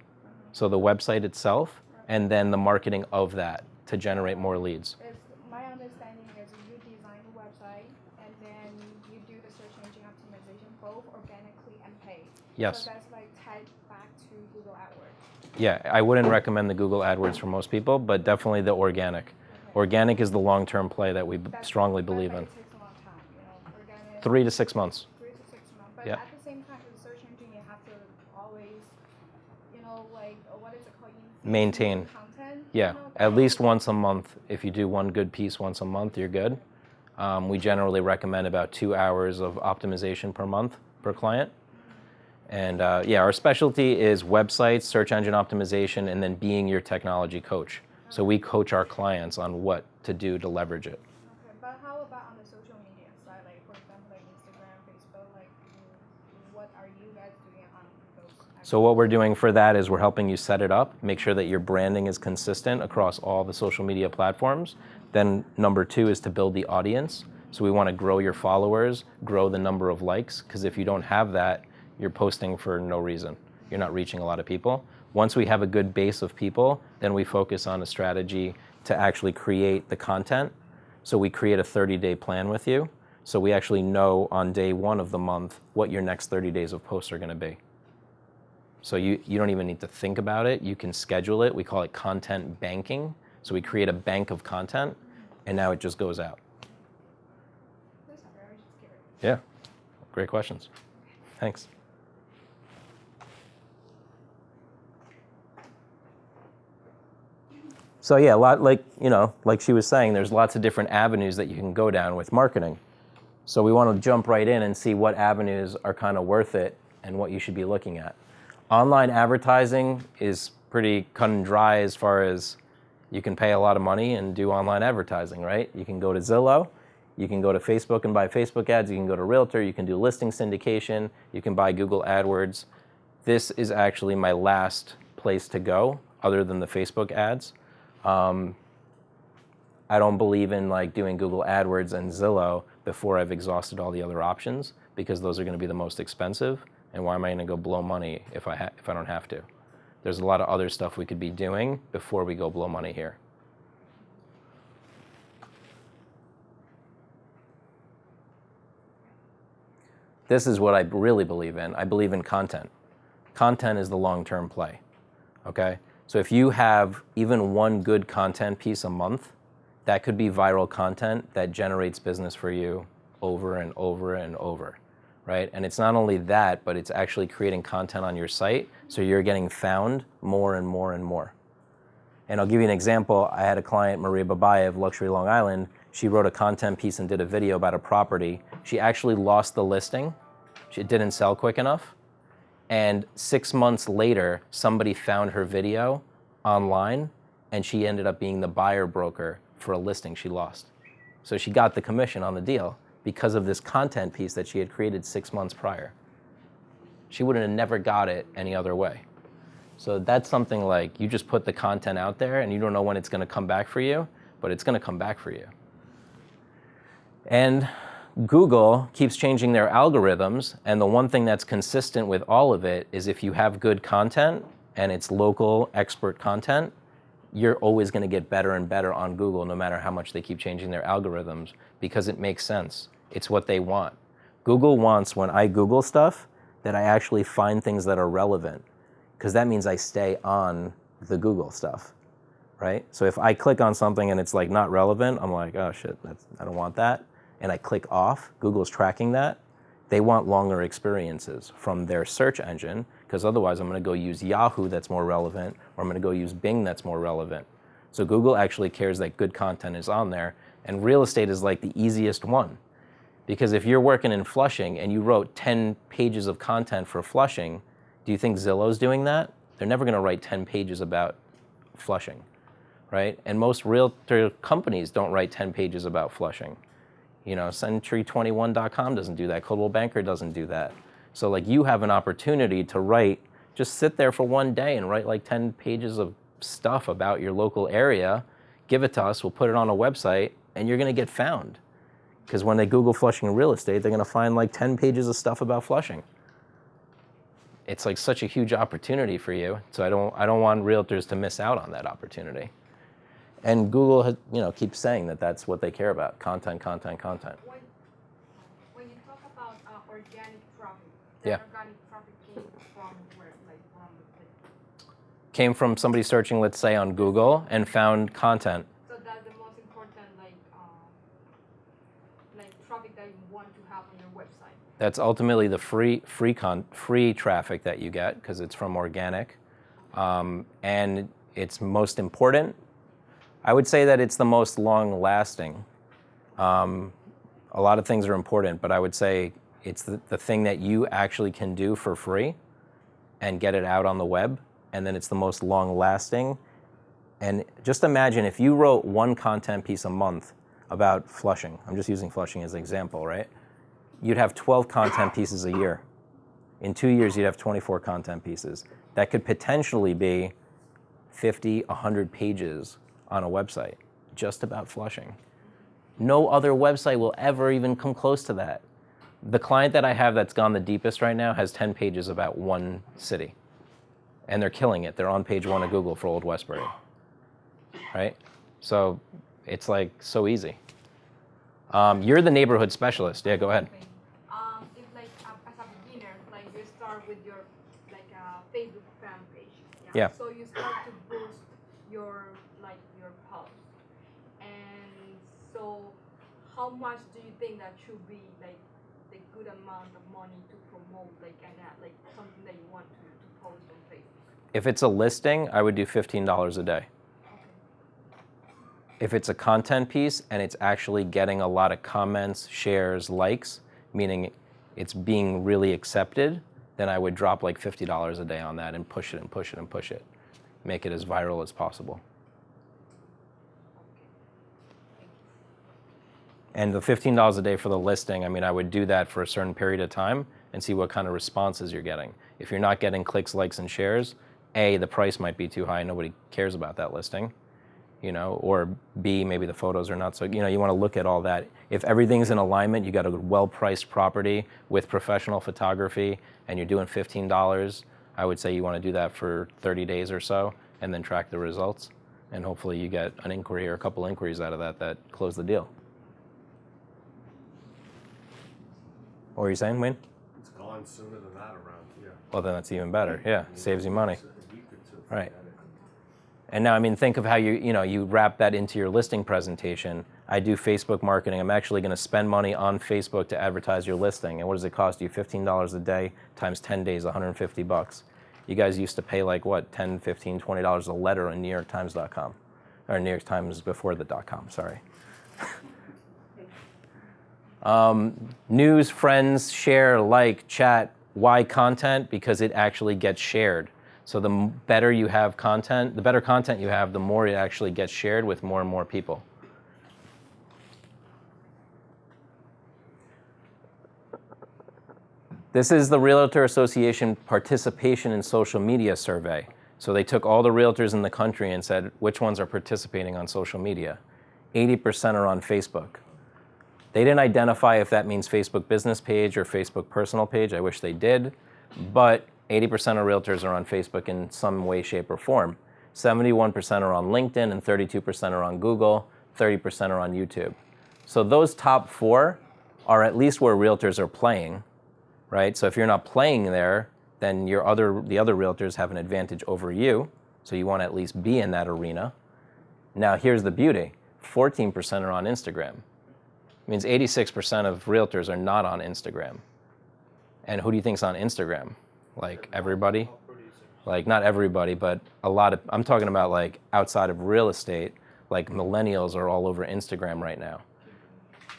so the website itself, and then the marketing of that to generate more leads. Is my understanding is you design the website and then you do the search engine optimization both organically and paid. Yes. So that's like tied back to Google AdWords. Yeah, I wouldn't recommend the Google AdWords for most people, but definitely the organic. Organic is the long-term play that we strongly believe in. It takes a long time, you know, organic. 3 to 6 months. 3 to 6 months. But Yeah. at the same time, with the search engine, you have to always, you know, like, what is it called? Maintain. Content. Yeah, You know, at least once a month. If you do one good piece once a month, you're good. We generally recommend about 2 hours of optimization per month per client. And yeah, our specialty is websites, search engine optimization, and then being your technology coach. So we coach our clients on what to do to leverage it. Okay, but how about on the social media side, like for example, like Instagram, Facebook, like what are you guys doing on those? So what we're doing for that is we're helping you set it up, make sure that your branding is consistent across all the social media platforms. Then number 2 is to build the audience. So we want to grow your followers, grow the number of likes, because if you don't have that, you're posting for no reason. You're not reaching a lot of people. Once we have a good base of people, then we focus on a strategy to actually create the content. So we create a 30-day plan with you. So we actually know on day 1 of the month what your next 30 days of posts are going to be. So you don't even need to think about it. You can schedule it. We call it content banking. So we create a bank of content, and now it just goes out. That's very scary. Yeah, great questions. Thanks. So yeah, a lot like she was saying, there's lots of different avenues that you can go down with marketing. So we want to jump right in and see what avenues are kind of worth it and what you should be looking at. Online advertising is pretty cut and dry as far as you can pay a lot of money and do online advertising, right? You can go to Zillow, you can go to Facebook and buy Facebook ads, you can go to Realtor, you can do listing syndication, you can buy Google AdWords. This is actually my last place to go other than the Facebook ads. I don't believe in like doing Google AdWords and Zillow before I've exhausted all the other options, because those are going to be the most expensive. And why am I going to go blow money if I don't have to? There's a lot of other stuff we could be doing before we go blow money here. This is what I really believe in. I believe in content. Content is the long-term play, okay? So if you have even one good content piece a month, that could be viral content that generates business for you over and over and over, right? And it's not only that, but it's actually creating content on your site, so you're getting found more and more and more. And I'll give you an example. I had a client, Maria Babaye of Luxury Long Island. She wrote a content piece and did a video about a property. She actually lost the listing. It didn't sell quick enough. And 6 months later, somebody found her video online, and she ended up being the buyer broker for a listing she lost. So she got the commission on the deal because of this content piece that she had created 6 months prior. She would have never got it any other way. So that's something like, you just put the content out there and you don't know when it's going to come back for you, but it's going to come back for you. And Google keeps changing their algorithms, and the one thing that's consistent with all of it is if you have good content and it's local expert content, you're always going to get better and better on Google no matter how much they keep changing their algorithms, because it makes sense. It's what they want. Google wants, when I Google stuff, that I actually find things that are relevant, because that means I stay on the Google stuff, right? So if I click on something and it's like not relevant, I'm like, oh shit, I don't want that. And I click off, Google's tracking that. They want longer experiences from their search engine, because otherwise I'm going to go use Yahoo that's more relevant, or I'm going to go use Bing that's more relevant. So Google actually cares that good content is on there, and real estate is like the easiest one. Because if you're working in Flushing and you wrote 10 pages of content for Flushing, do you think Zillow's doing that? They're never going to write 10 pages about Flushing, right? And most realtor companies don't write 10 pages about Flushing. You know, Century21.com doesn't do that. Coldwell Banker doesn't do that. So like you have an opportunity to write, just sit there for one day and write like 10 pages of stuff about your local area, give it to us, we'll put it on a website, and you're going to get found. Because when they Google Flushing real estate, they're going to find like 10 pages of stuff about Flushing. It's like such a huge opportunity for you. So I don't want realtors to miss out on that opportunity. And Google has, keeps saying that that's what they care about: content, content, content. When you talk about organic traffic, Yeah. organic traffic came from where, Came from somebody searching, let's say, on Google and found content. so that's the most important traffic that you want to have on your website. That's ultimately the free traffic that you get, because it's from organic, and it's most important. I would say that it's the most long-lasting. A lot of things are important, but I would say it's the thing that you actually can do for free and get it out on the web, and then it's the most long-lasting. And just imagine if you wrote one content piece a month about Flushing. I'm just using Flushing as an example, right? You'd have 12 content pieces a year. In 2 years, you'd have 24 content pieces. That could potentially be 50, 100 pages on a website just about Flushing. No other website will ever even come close to that. The client that I have that's gone the deepest right now has 10 pages about one city. And they're killing it. They're on page 1 of Google for Old Westbury, right? So it's like so easy. You're the neighborhood specialist. Yeah, go ahead. Okay. If as a beginner, you start with your Facebook fan page. Yeah. So you start to boost your post, and so how much do you think that should be the good amount of money to promote something that you want to post on Facebook? If it's a listing, I would do $15 a day. If it's a content piece and it's actually getting a lot of comments, shares, likes, meaning it's being really accepted, then I would drop like $50 a day on that and push it and push it and push it. Make it as viral as possible. And the $15 a day for the listing, I would do that for a certain period of time and see what kind of responses you're getting. If you're not getting clicks, likes, and shares, A, the price might be too high, nobody cares about that listing. Or B, maybe the photos are not so, you want to look at all that. If everything's in alignment, you got a well-priced property with professional photography, and you're doing $15, I would say you want to do that for 30 days or so, and then track the results. And hopefully you get an inquiry or a couple inquiries out of that close the deal. What were you saying, Wayne? It's gone sooner than that around here. Well, then that's even better. Yeah, saves you money. A week or two. Right. And now, think of how you wrap that into your listing presentation. I do Facebook marketing. I'm actually going to spend money on Facebook to advertise your listing. And what does it cost you? $15 a day times 10 days, $150. You guys used to pay like what, $10, $15, $20 a letter on NewYorkTimes.com, or New York Times before the .com. Sorry. News, friends, share, like, chat. Why content? Because it actually gets shared. So the better you have content, the better content you have, the more it actually gets shared with more and more people. This is the Realtor Association Participation in Social Media Survey. So they took all the realtors in the country and said, which ones are participating on social media? 80% are on Facebook. They didn't identify if that means Facebook business page or Facebook personal page. I wish they did, but 80% of realtors are on Facebook in some way, shape, or form. 71% are on LinkedIn, and 32% are on Google, 30% are on YouTube. So those top 4 are at least where realtors are playing, right? So if you're not playing there, then the other realtors have an advantage over you. So you want to at least be in that arena. Now here's the beauty: 14% are on Instagram. It means 86% of realtors are not on Instagram. And who do you think's on Instagram? Like everybody? Like not everybody, but a lot of, I'm talking about like outside of real estate, like millennials are all over Instagram right now.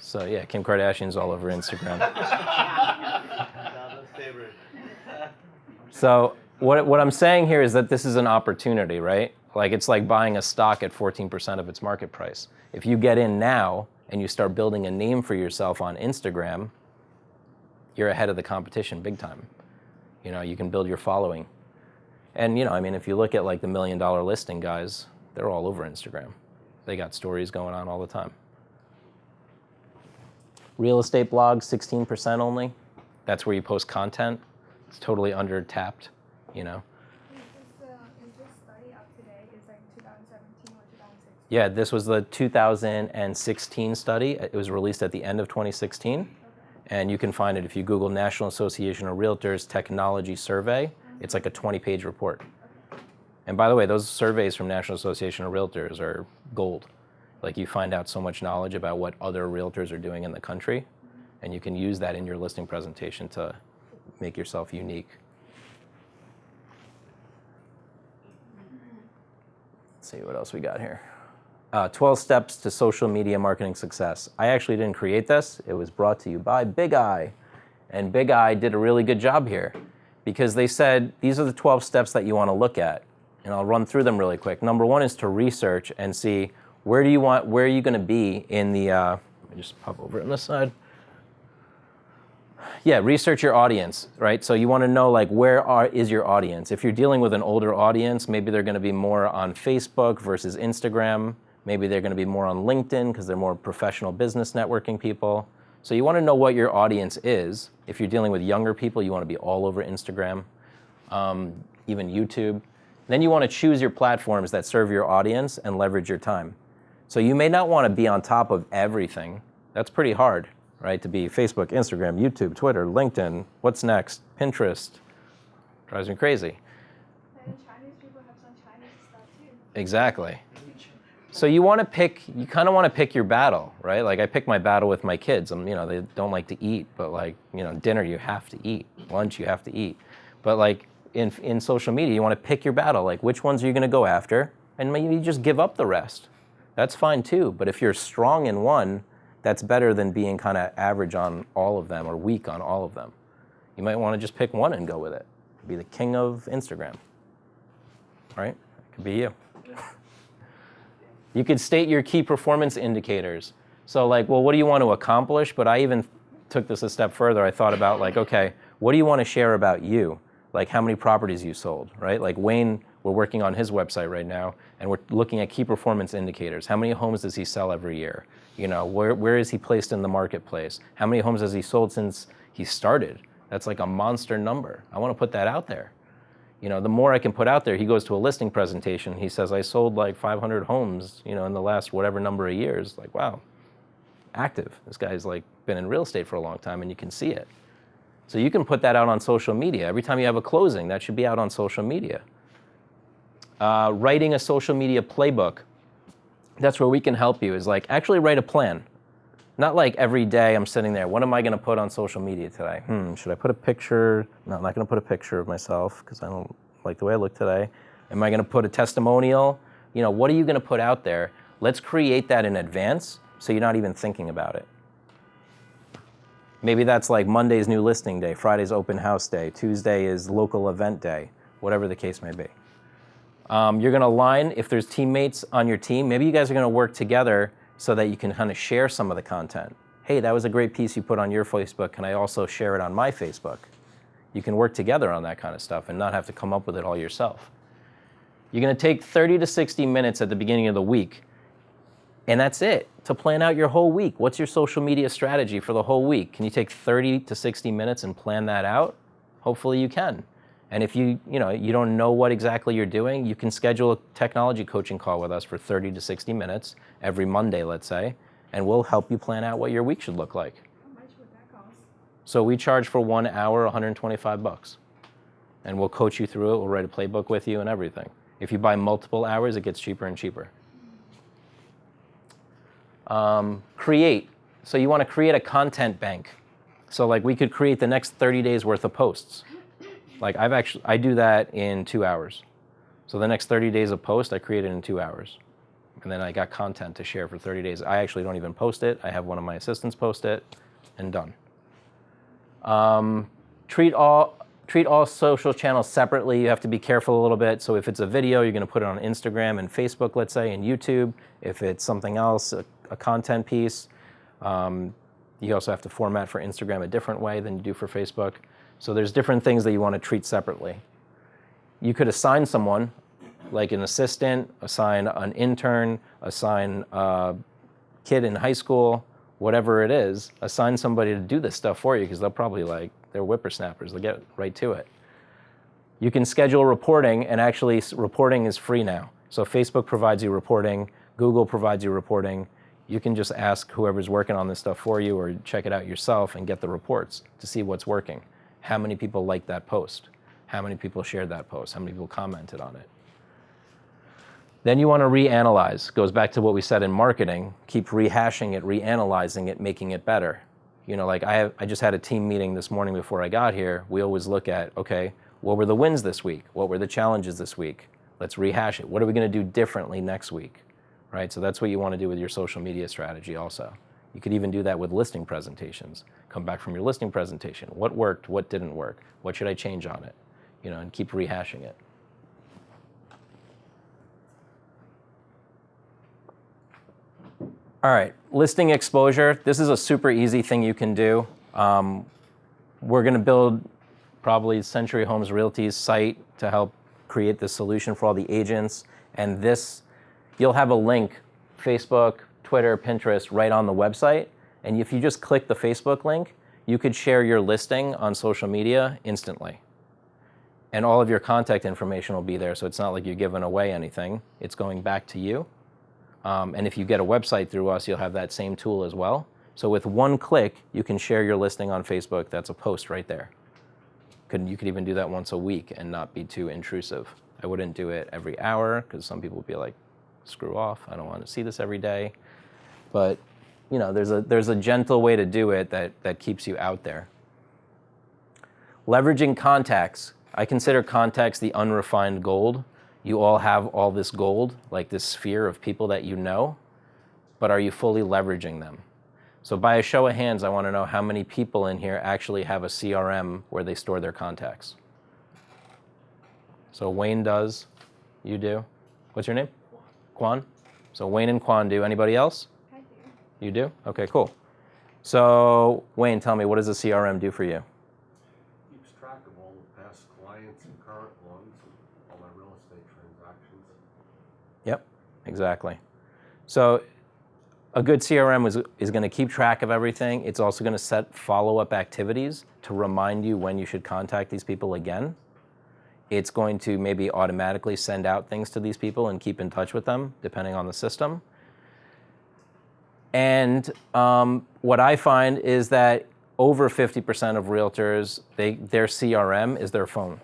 So yeah, Kim Kardashian's all over Instagram. So what I'm saying here is that this is an opportunity, right? Like it's like buying a stock at 14% of its market price. If you get in now and you start building a name for yourself on Instagram, you're ahead of the competition big time. You know, you can build your following. And, you know, I mean, if you look at like the $1 million listing guys, they're all over Instagram. They got stories going on all the time. Real estate blogs, 16% only. That's where you post content. It's totally under-tapped, you know. Is this study up to date? Is like 2017 or 2016? Yeah, this was the 2016 study. It was released at the end of 2016. Okay. And you can find it if you Google National Association of Realtors Technology Survey. It's like a 20-page report. And by the way, those surveys from National Association of Realtors are gold. Like you find out so much knowledge about what other realtors are doing in the country, and you can use that in your listing presentation to make yourself unique. Let's see what else we got here. 12 steps to social media marketing success. I actually didn't create this. It was brought to you by Big Eye. And Big Eye did a really good job here, because they said, these are the 12 steps that you want to look at. And I'll run through them really quick. Number one is to research and see where are you going to be in the, let me just pop over on this side. Yeah, research your audience, right? So you want to know like is your audience? If you're dealing with an older audience, maybe they're going to be more on Facebook versus Instagram. Maybe they're going to be more on LinkedIn because they're more professional business networking people. So you want to know what your audience is. If you're dealing with younger people, you want to be all over Instagram, even YouTube. Then you want to choose your platforms that serve your audience and leverage your time. So you may not want to be on top of everything. That's pretty hard, right? To be Facebook, Instagram, YouTube, Twitter, LinkedIn, what's next? Pinterest. Drives me crazy. And Chinese people have some Chinese stuff too. Exactly. So you kind of want to pick your battle, right? Like I pick my battle with my kids. They don't like to eat, but like, dinner you have to eat, lunch you have to eat. But like in social media, you want to pick your battle. Like which ones are you going to go after? And maybe you just give up the rest. That's fine too. But if you're strong in one, that's better than being kind of average on all of them or weak on all of them. You might want to just pick one and go with it. Be the king of Instagram, right? It could be you. You could state your key performance indicators. So like, well, what do you want to accomplish? But I even took this a step further. I thought about like, okay, what do you want to share about you? Like how many properties you sold, right? Like Wayne, we're working on his website right now, and we're looking at key performance indicators. How many homes does he sell every year? Where is he placed in the marketplace? How many homes has he sold since he started? That's like a monster number. I want to put that out there. The more I can put out there, he goes to a listing presentation. He says, I sold like 500 homes, in the last whatever number of years. Like, wow, active. This guy's like been in real estate for a long time, and you can see it. So you can put that out on social media. Every time you have a closing, that should be out on social media. Writing a social media playbook. That's where we can help you, is like actually write a plan. Not like every day I'm sitting there, what am I going to put on social media today? Should I put a picture? No, I'm not going to put a picture of myself because I don't like the way I look today. Am I going to put a testimonial? What are you going to put out there? Let's create that in advance so you're not even thinking about it. Maybe that's like Monday's new listing day, Friday's open house day, Tuesday is local event day, whatever the case may be. You're going to align, if there's teammates on your team, maybe you guys are going to work together so that you can kind of share some of the content. Hey, that was a great piece you put on your Facebook. Can I also share it on my Facebook? You can work together on that kind of stuff and not have to come up with it all yourself. You're going to take 30 to 60 minutes at the beginning of the week, and that's it, to plan out your whole week. What's your social media strategy for the whole week? Can you take 30 to 60 minutes and plan that out? Hopefully you can. And if you don't know what exactly you're doing, you can schedule a technology coaching call with us for 30 to 60 minutes every Monday, let's say, and we'll help you plan out what your week should look like. How much would that cost? So we charge for 1 hour $125. And we'll coach you through it. We'll write a playbook with you and everything. If you buy multiple hours, it gets cheaper and cheaper. Create. So you want to create a content bank. So like we could create the next 30 days worth of posts. Like I do that in 2 hours. So the next 30 days of post, I create it in 2 hours. And then I got content to share for 30 days. I actually don't even post it. I have one of my assistants post it and done. Treat all social channels separately. You have to be careful a little bit. So if it's a video, you're going to put it on Instagram and Facebook, let's say, and YouTube. If it's something else, a content piece, you also have to format for Instagram a different way than you do for Facebook. So there's different things that you want to treat separately. You could assign someone, like an assistant, assign an intern, assign a kid in high school, whatever it is, assign somebody to do this stuff for you because they'll probably they're whippersnappers. They'll get right to it. You can schedule reporting, and actually reporting is free now. So Facebook provides you reporting, Google provides you reporting. You can just ask whoever's working on this stuff for you or check it out yourself and get the reports to see what's working. How many people liked that post? How many people shared that post? How many people commented on it? Then you want to reanalyze. Goes back to what we said in marketing. Keep rehashing it, reanalyzing it, making it better. You know, like I just had a team meeting this morning before I got here. We always look at, okay, what were the wins this week? What were the challenges this week? Let's rehash it. What are we going to do differently next week? Right? So that's what you want to do with your social media strategy also. You could even do that with listing presentations. Come back from your listing presentation. What worked? What didn't work? What should I change on it? You know, and keep rehashing it. All right, listing exposure. This is a super easy thing you can do. We're going to build probably Century Homes Realty's site to help create the solution for all the agents. And this, you'll have a link, Facebook, Twitter, Pinterest, right on the website. And if you just click the Facebook link, you could share your listing on social media instantly. And all of your contact information will be there, so it's not like you're giving away anything. It's going back to you. And if you get a website through us, you'll have that same tool as well. So with one click, you can share your listing on Facebook. That's a post right there. You could even do that once a week and not be too intrusive. I wouldn't do it every hour because some people would be like, screw off, I don't want to see this every day. But you know, there's a gentle way to do it that keeps you out there. Leveraging contacts. I consider contacts the unrefined gold. You all have all this gold, like this sphere of people that you know, but are you fully leveraging them? So by a show of hands, I want to know how many people in here actually have a CRM where they store their contacts. So Wayne does, you do. What's your name? Quan. So Wayne and Quan do. Anybody else? I do. You do? Okay, cool. So Wayne, tell me, what does a CRM do for you? Keeps track of all the past clients and current ones, and all my real estate transactions. Yep, exactly. So a good CRM is going to keep track of everything. It's also going to set follow-up activities to remind you when you should contact these people again. It's going to maybe automatically send out things to these people and keep in touch with them, depending on the system. And what I find is that over 50% of realtors, their CRM is their phone.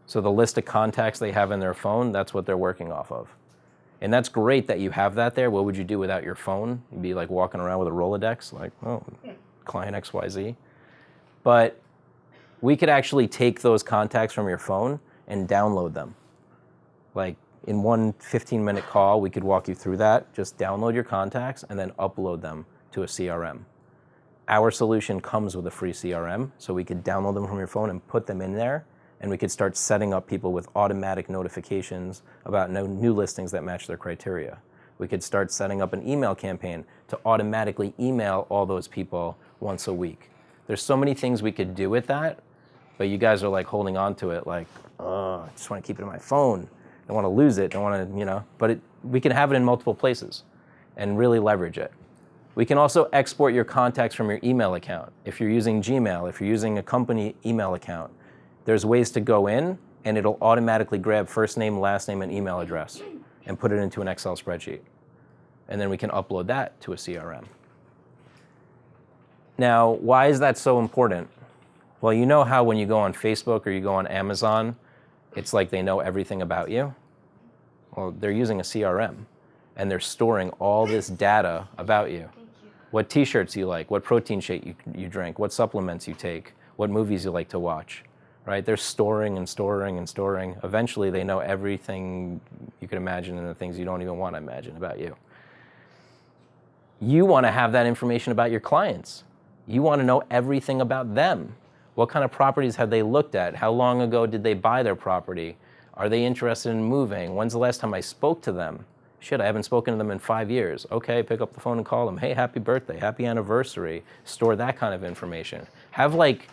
So the list of contacts they have in their phone, that's what they're working off of. And that's great that you have that there. What would you do without your phone? You'd be like walking around with a Rolodex, like, oh, client XYZ. But we could actually take those contacts from your phone and download them. Like in one 15-minute call, we could walk you through that. Just download your contacts and then upload them to a CRM. Our solution comes with a free CRM, so we could download them from your phone and put them in there, and we could start setting up people with automatic notifications about new listings that match their criteria. We could start setting up an email campaign to automatically email all those people once a week. There's so many things we could do with that, but you guys are like holding on to it like, oh, I just want to keep it in my phone. I don't want to lose it, don't want to, you know, but we can have it in multiple places and really leverage it. We can also export your contacts from your email account. If you're using Gmail, if you're using a company email account, there's ways to go in and it'll automatically grab first name, last name, and email address and put it into an Excel spreadsheet. And then we can upload that to a CRM. Now, why is that so important? Well, you know how when you go on Facebook or you go on Amazon, it's like they know everything about you? Well, they're using a CRM, and they're storing all this data about you. What t-shirts you like, what protein shake you drink, what supplements you take, what movies you like to watch, right? They're storing and storing and storing. Eventually, they know everything you could imagine and the things you don't even want to imagine about you. You want to have that information about your clients. You want to know everything about them. What kind of properties have they looked at? How long ago did they buy their property? Are they interested in moving? When's the last time I spoke to them? Shit, I haven't spoken to them in 5 years. Okay, pick up the phone and call them. Hey, happy birthday, happy anniversary. Store that kind of information. Have like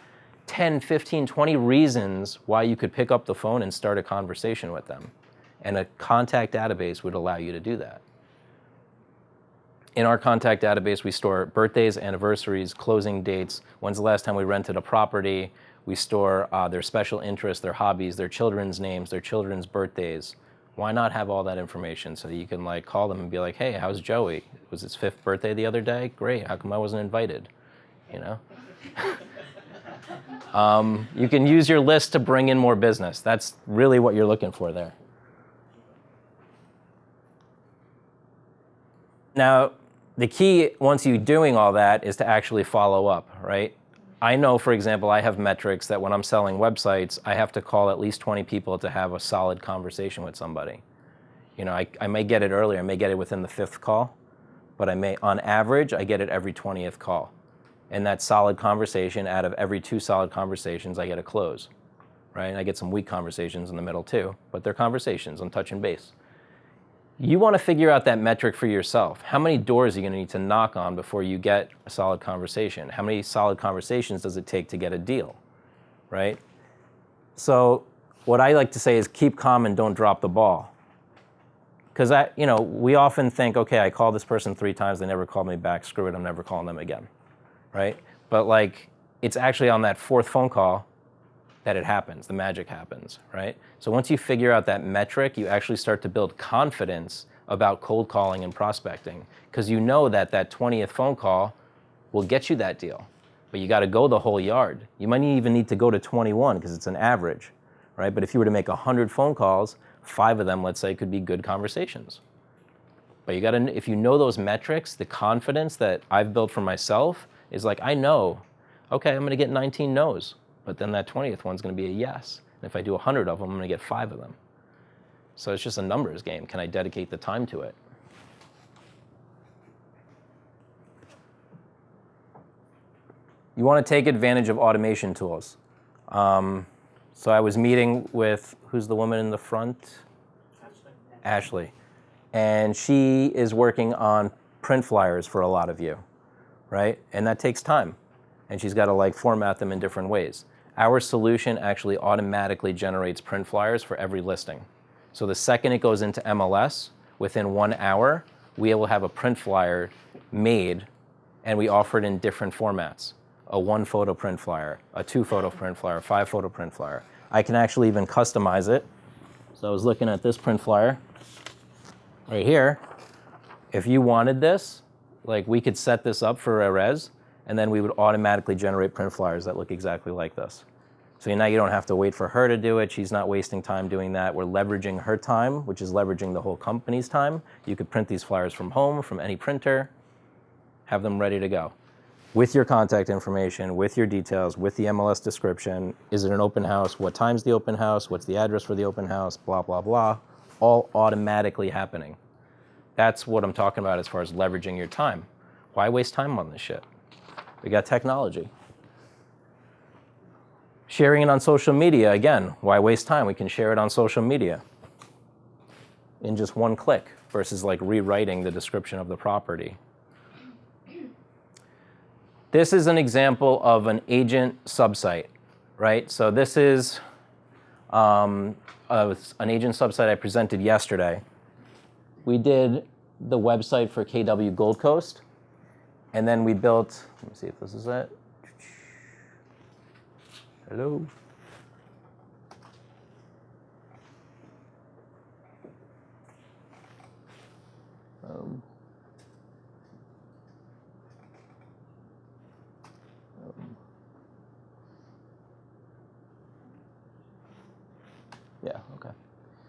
10, 15, 20 reasons why you could pick up the phone and start a conversation with them. And a contact database would allow you to do that. In our contact database, we store birthdays, anniversaries, closing dates, when's the last time we rented a property. We store their special interests, their hobbies, their children's names, their children's birthdays. Why not have all that information so that you can like call them and be like, hey, how's Joey? It was his 5th birthday the other day? Great, how come I wasn't invited? You know? You can use your list to bring in more business. That's really what you're looking for there. Now, the key, once you're doing all that, is to actually follow up, right? I know, for example, I have metrics that when I'm selling websites, I have to call at least 20 people to have a solid conversation with somebody. You know, I may get it earlier, I may get it within the 5th call, but on average, I get it every 20th call. And that solid conversation, out of every 2 solid conversations, I get a close, right? And I get some weak conversations in the middle too, but they're conversations, I'm touching base. You want to figure out that metric for yourself. How many doors are you going to need to knock on before you get a solid conversation? How many solid conversations does it take to get a deal, right? So what I like to say is keep calm and don't drop the ball. Because we often think, okay, I called this person 3 times, they never called me back, screw it, I'm never calling them again, right? But like, it's actually on that 4th phone call that it happens, the magic happens, right? So once you figure out that metric, you actually start to build confidence about cold calling and prospecting, because you know that that 20th phone call will get you that deal, but you got to go the whole yard. You might even need to go to 21 because it's an average, right? But if you were to make 100 phone calls, 5 of them, let's say, could be good conversations. But you got to, if you know those metrics, the confidence that I've built for myself is like, I know, okay, I'm going to get 19 no's. But then that 20th one's going to be a yes. And if I do 100 of them, I'm going to get 5 of them. So it's just a numbers game. Can I dedicate the time to it? You want to take advantage of automation tools. So I was meeting with, who's the woman in the front? Ashley. And she is working on print flyers for a lot of you, right? And that takes time. And she's got to like format them in different ways. Our solution actually automatically generates print flyers for every listing. So the second it goes into MLS, within 1 hour, we will have a print flyer made, and we offer it in different formats. A 1-photo print flyer, a 2-photo print flyer, a 5-photo print flyer. I can actually even customize it. So I was looking at this print flyer right here. If you wanted this, like we could set this up for Erez, and then we would automatically generate print flyers that look exactly like this. So now you don't have to wait for her to do it. She's not wasting time doing that. We're leveraging her time, which is leveraging the whole company's time. You could print these flyers from home, from any printer, have them ready to go. With your contact information, with your details, with the MLS description. Is it an open house? What time's the open house? What's the address for the open house? Blah, blah, blah. All automatically happening. That's what I'm talking about as far as leveraging your time. Why waste time on this shit? We got technology. Sharing it on social media, again, why waste time? We can share it on social media in just 1 click versus like rewriting the description of the property. This is an example of an agent subsite, right? So this is an agent subsite I presented yesterday. We did the website for KW Gold Coast, and then we built, let me see if this is it. Hello. Yeah, okay.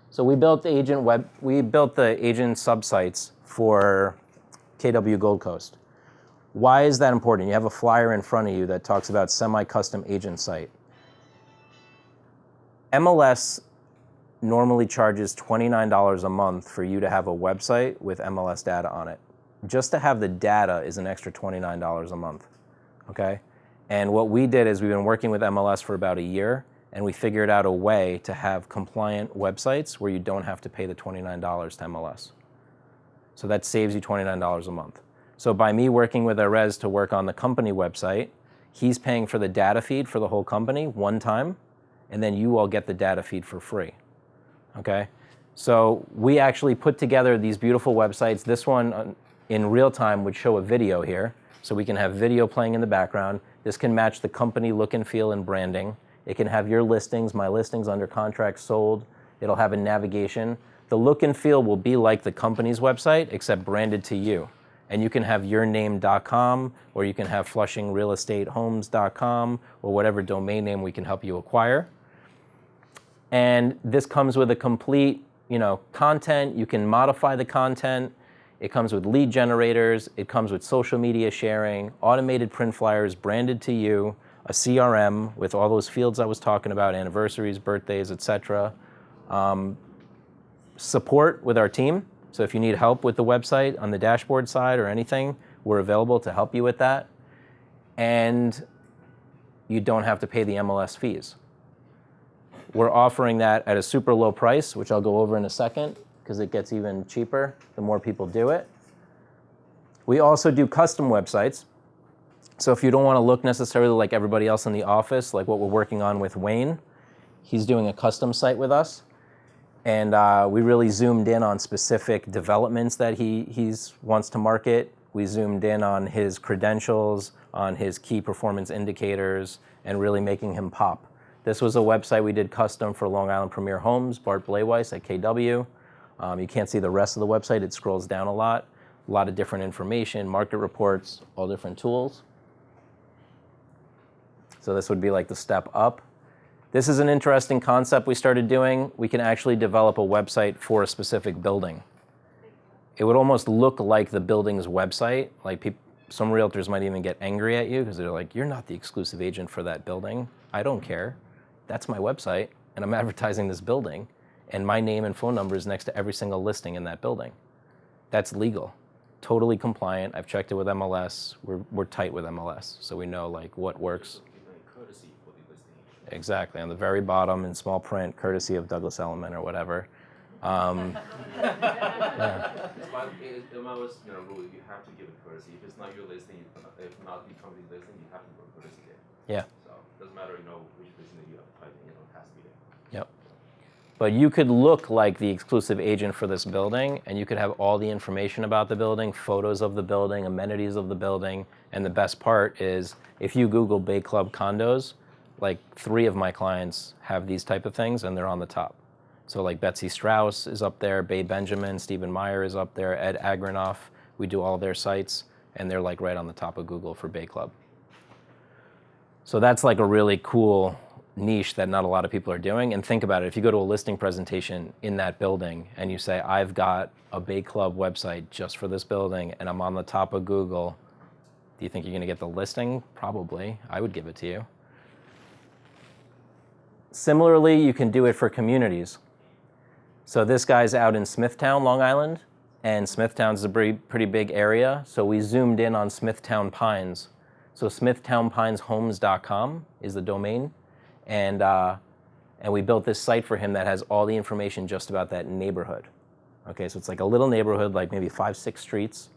So we built the agent subsites for KW Gold Coast. Why is that important? You have a flyer in front of you that talks about semi-custom agent site. MLS normally charges $29 a month for you to have a website with MLS data on it. Just to have the data is an extra $29 a month, okay? And what we did is we've been working with MLS for about a year, and we figured out a way to have compliant websites where you don't have to pay the $29 to MLS. So that saves you $29 a month. So by me working with Erez to work on the company website, he's paying for the data feed for the whole company one time, and then you all get the data feed for free, okay? So we actually put together these beautiful websites. This one in real time would show a video here, so we can have video playing in the background. This can match the company look and feel and branding. It can have your listings, my listings under contract, sold. It'll have a navigation. The look and feel will be like the company's website, except branded to you. And you can have yourname.com, or you can have flushingrealestatehomes.com, or whatever domain name we can help you acquire. And this comes with a complete, content. You can modify the content. It comes with lead generators. It comes with social media sharing, automated print flyers branded to you, a CRM with all those fields I was talking about, anniversaries, birthdays, etc. Support with our team. So if you need help with the website on the dashboard side or anything, we're available to help you with that. And you don't have to pay the MLS fees. We're offering that at a super low price, which I'll go over in a second, because it gets even cheaper the more people do it. We also do custom websites. So if you don't want to look necessarily like everybody else in the office, like what we're working on with Wayne, he's doing a custom site with us. And we really zoomed in on specific developments that he wants to market. We zoomed in on his credentials, on his key performance indicators, and really making him pop. This was a website we did custom for Long Island Premier Homes, Bart Blayweiss at KW. You can't see the rest of the website. It scrolls down a lot of different information, market reports, all different tools. So this would be like the step up. This is an interesting concept we started doing. We can actually develop a website for a specific building. It would almost look like the building's website. Like some realtors might even get angry at you because they're like, you're not the exclusive agent for that building. I don't care. That's my website, and I'm advertising this building, and my name and phone number is next to every single listing in that building. That's legal, totally compliant. I've checked it with MLS. We're tight with MLS, so we know like what works. Courtesy for the listing. Exactly, on the very bottom in small print, courtesy of Douglas Elliman or whatever. Yeah. But MLS, rule, you have to give it courtesy. If it's not your listing, if not the company's listing, you have to put courtesy there. Yeah. So it doesn't matter, which listing that you advertise, it has to be there. Yep. But you could look like the exclusive agent for this building, and you could have all the information about the building, photos of the building, amenities of the building, and the best part is if you Google Bay Club condos, like 3 of my clients have these type of things, and they're on the top. So like Betsy Strauss is up there, Bay Benjamin, Stephen Meyer is up there, Ed Agranoff. We do all their sites, and they're like right on the top of Google for Bay Club. So that's like a really cool niche that not a lot of people are doing. And think about it, if you go to a listing presentation in that building and you say, I've got a Bay Club website just for this building and I'm on the top of Google, do you think you're gonna get the listing? Probably, I would give it to you. Similarly, you can do it for communities. So this guy's out in Smithtown, Long Island, and Smithtown's a pretty big area. So we zoomed in on Smithtown Pines. So smithtownpineshomes.com is the domain. And we built this site for him that has all the information just about that neighborhood. Okay, so it's like a little neighborhood, like maybe 5-6 streets.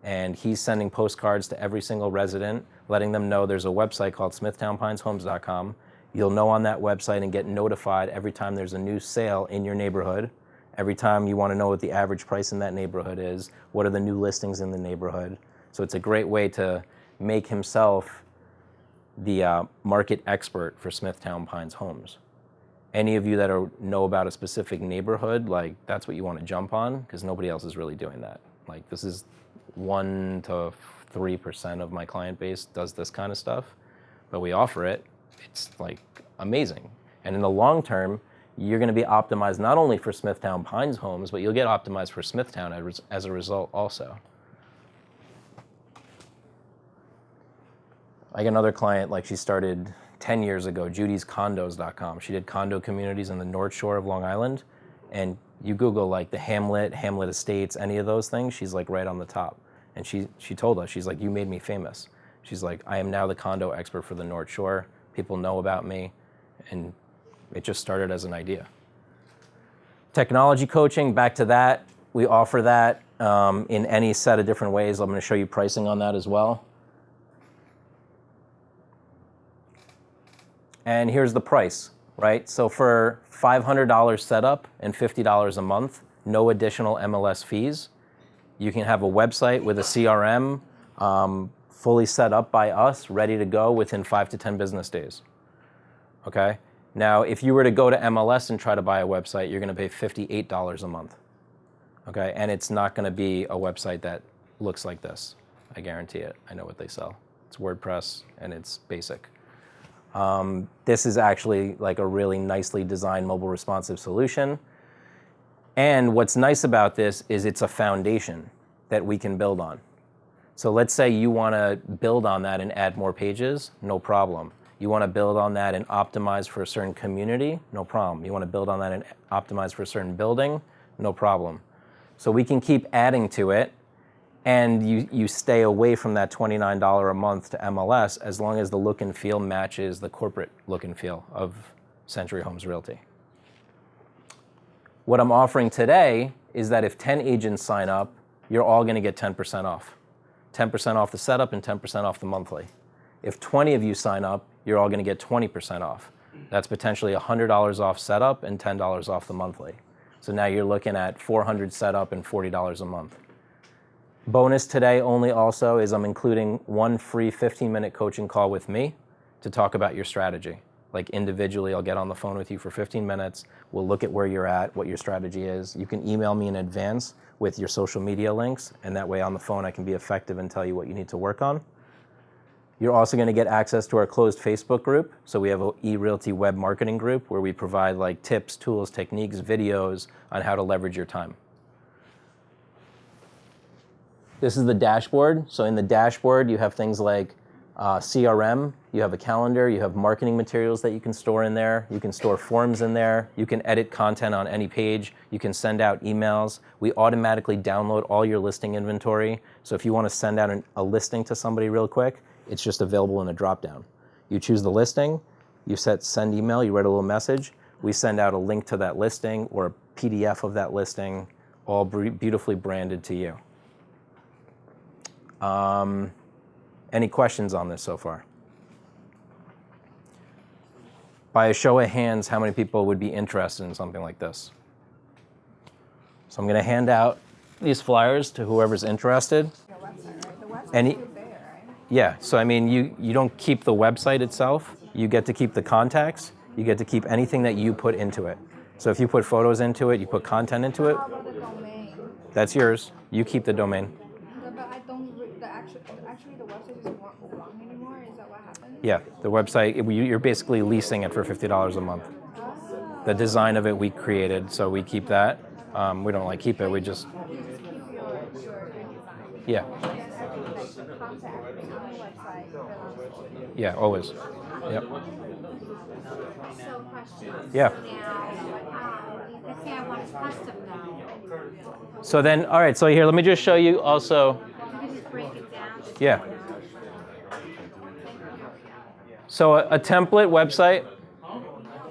And he's sending postcards to every single resident, letting them know there's a website called smithtownpineshomes.com. You'll know on that website and get notified every time there's a new sale in your neighborhood. Every time you want to know what the average price in that neighborhood is, what are the new listings in the neighborhood. So it's a great way to make himself the market expert for Smithtown Pines Homes. Any of you that know about a specific neighborhood, like that's what you want to jump on, because nobody else is really doing that. Like this is 1 to 3% of my client base does this kind of stuff, but we offer it. It's like amazing. And in the long term, you're going to be optimized not only for Smithtown Pines homes, but you'll get optimized for Smithtown as a result also. I got another client, like she started 10 years ago, judyscondos.com. She did condo communities in the North Shore of Long Island, and you Google like the Hamlet Estates, any of those things, she's like right on the top. And she told us, she's like, you made me famous. She's like, I am now the condo expert for the North Shore. People know about me, and it just started as an idea. Technology coaching, back to that, we offer that in any set of different ways. I'm going to show you pricing on that as well. And here's the price, right? So for $500 setup and $50 a month, no additional MLS fees, you can have a website with a CRM fully set up by us, ready to go within 5 to 10 business days, okay? Now, if you were to go to MLS and try to buy a website, you're gonna pay $58 a month, okay? And it's not gonna be a website that looks like this. I guarantee it. I know what they sell. It's WordPress and it's basic. This is actually like a really nicely designed mobile responsive solution. And what's nice about this is it's a foundation that we can build on. So let's say you wanna build on that and add more pages, no problem. You wanna build on that and optimize for a certain community, no problem. You wanna build on that and optimize for a certain building, no problem. So we can keep adding to it, and you stay away from that $29 a month to MLS as long as the look and feel matches the corporate look and feel of Century Homes Realty. What I'm offering today is that if 10 agents sign up, you're all gonna get 10% off. 10% off the setup and 10% off the monthly. If 20 of you sign up, you're all gonna get 20% off. That's potentially $100 off setup and $10 off the monthly. So now you're looking at $400 setup and $40 a month. Bonus today only also is I'm including one free 15-minute coaching call with me to talk about your strategy. Like individually, I'll get on the phone with you for 15 minutes. We'll look at where you're at, what your strategy is. You can email me in advance with your social media links, and that way on the phone I can be effective and tell you what you need to work on. You're also going to get access to our closed Facebook group. So we have an eRealty web marketing group where we provide like tips, tools, techniques, videos on how to leverage your time. This is the dashboard. So in the dashboard, you have things like CRM, you have a calendar, you have marketing materials that you can store in there, you can store forms in there, you can edit content on any page, you can send out emails. We automatically download all your listing inventory. So if you want to send out a listing to somebody real quick, it's just available in a drop-down. You choose the listing, you set send email, you write a little message, we send out a link to that listing or a PDF of that listing, all beautifully branded to you. Any questions on this so far? By a show of hands, how many people would be interested in something like this? So I'm going to hand out these flyers to whoever's interested. Your website, right? The website Any- is there, right? Yeah, so I mean, you don't keep the website itself. You get to keep the contacts. You get to keep anything that you put into it. So if you put photos into it, you put content into it, How about the domain? that's yours. You keep the domain. But I don't. Actually, the website isn't wrong anymore. Is that what happened? Yeah, the website, you're basically leasing it for $50 a month. The design of it we created, so we keep that. We don't like keep it, we just, You just keep your design. yeah, And then everything like the contact on the website belongs to you. yeah, always. Yep. So question. Yeah. Now, let's say I want it custom now. So then, all right, so here, let me just show you also, Can you just break it down? yeah. So a template website,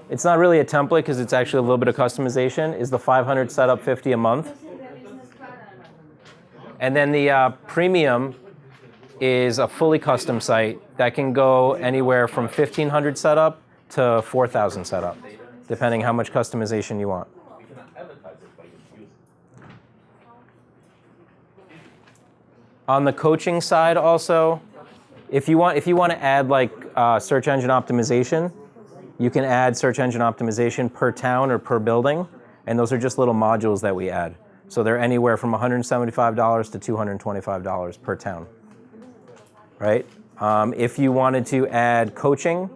it's not really a template because it's actually a little bit of customization, is the 500 setup, 50 a month. And then the premium is a fully custom site that can go anywhere from 1,500 setup to 4,000 setup, depending how much customization you want. On the coaching side also, if you want to add like search engine optimization, you can add search engine optimization per town or per building, and those are just little modules that we add. So they're anywhere from $175 to $225 per town, right? If you wanted to add coaching,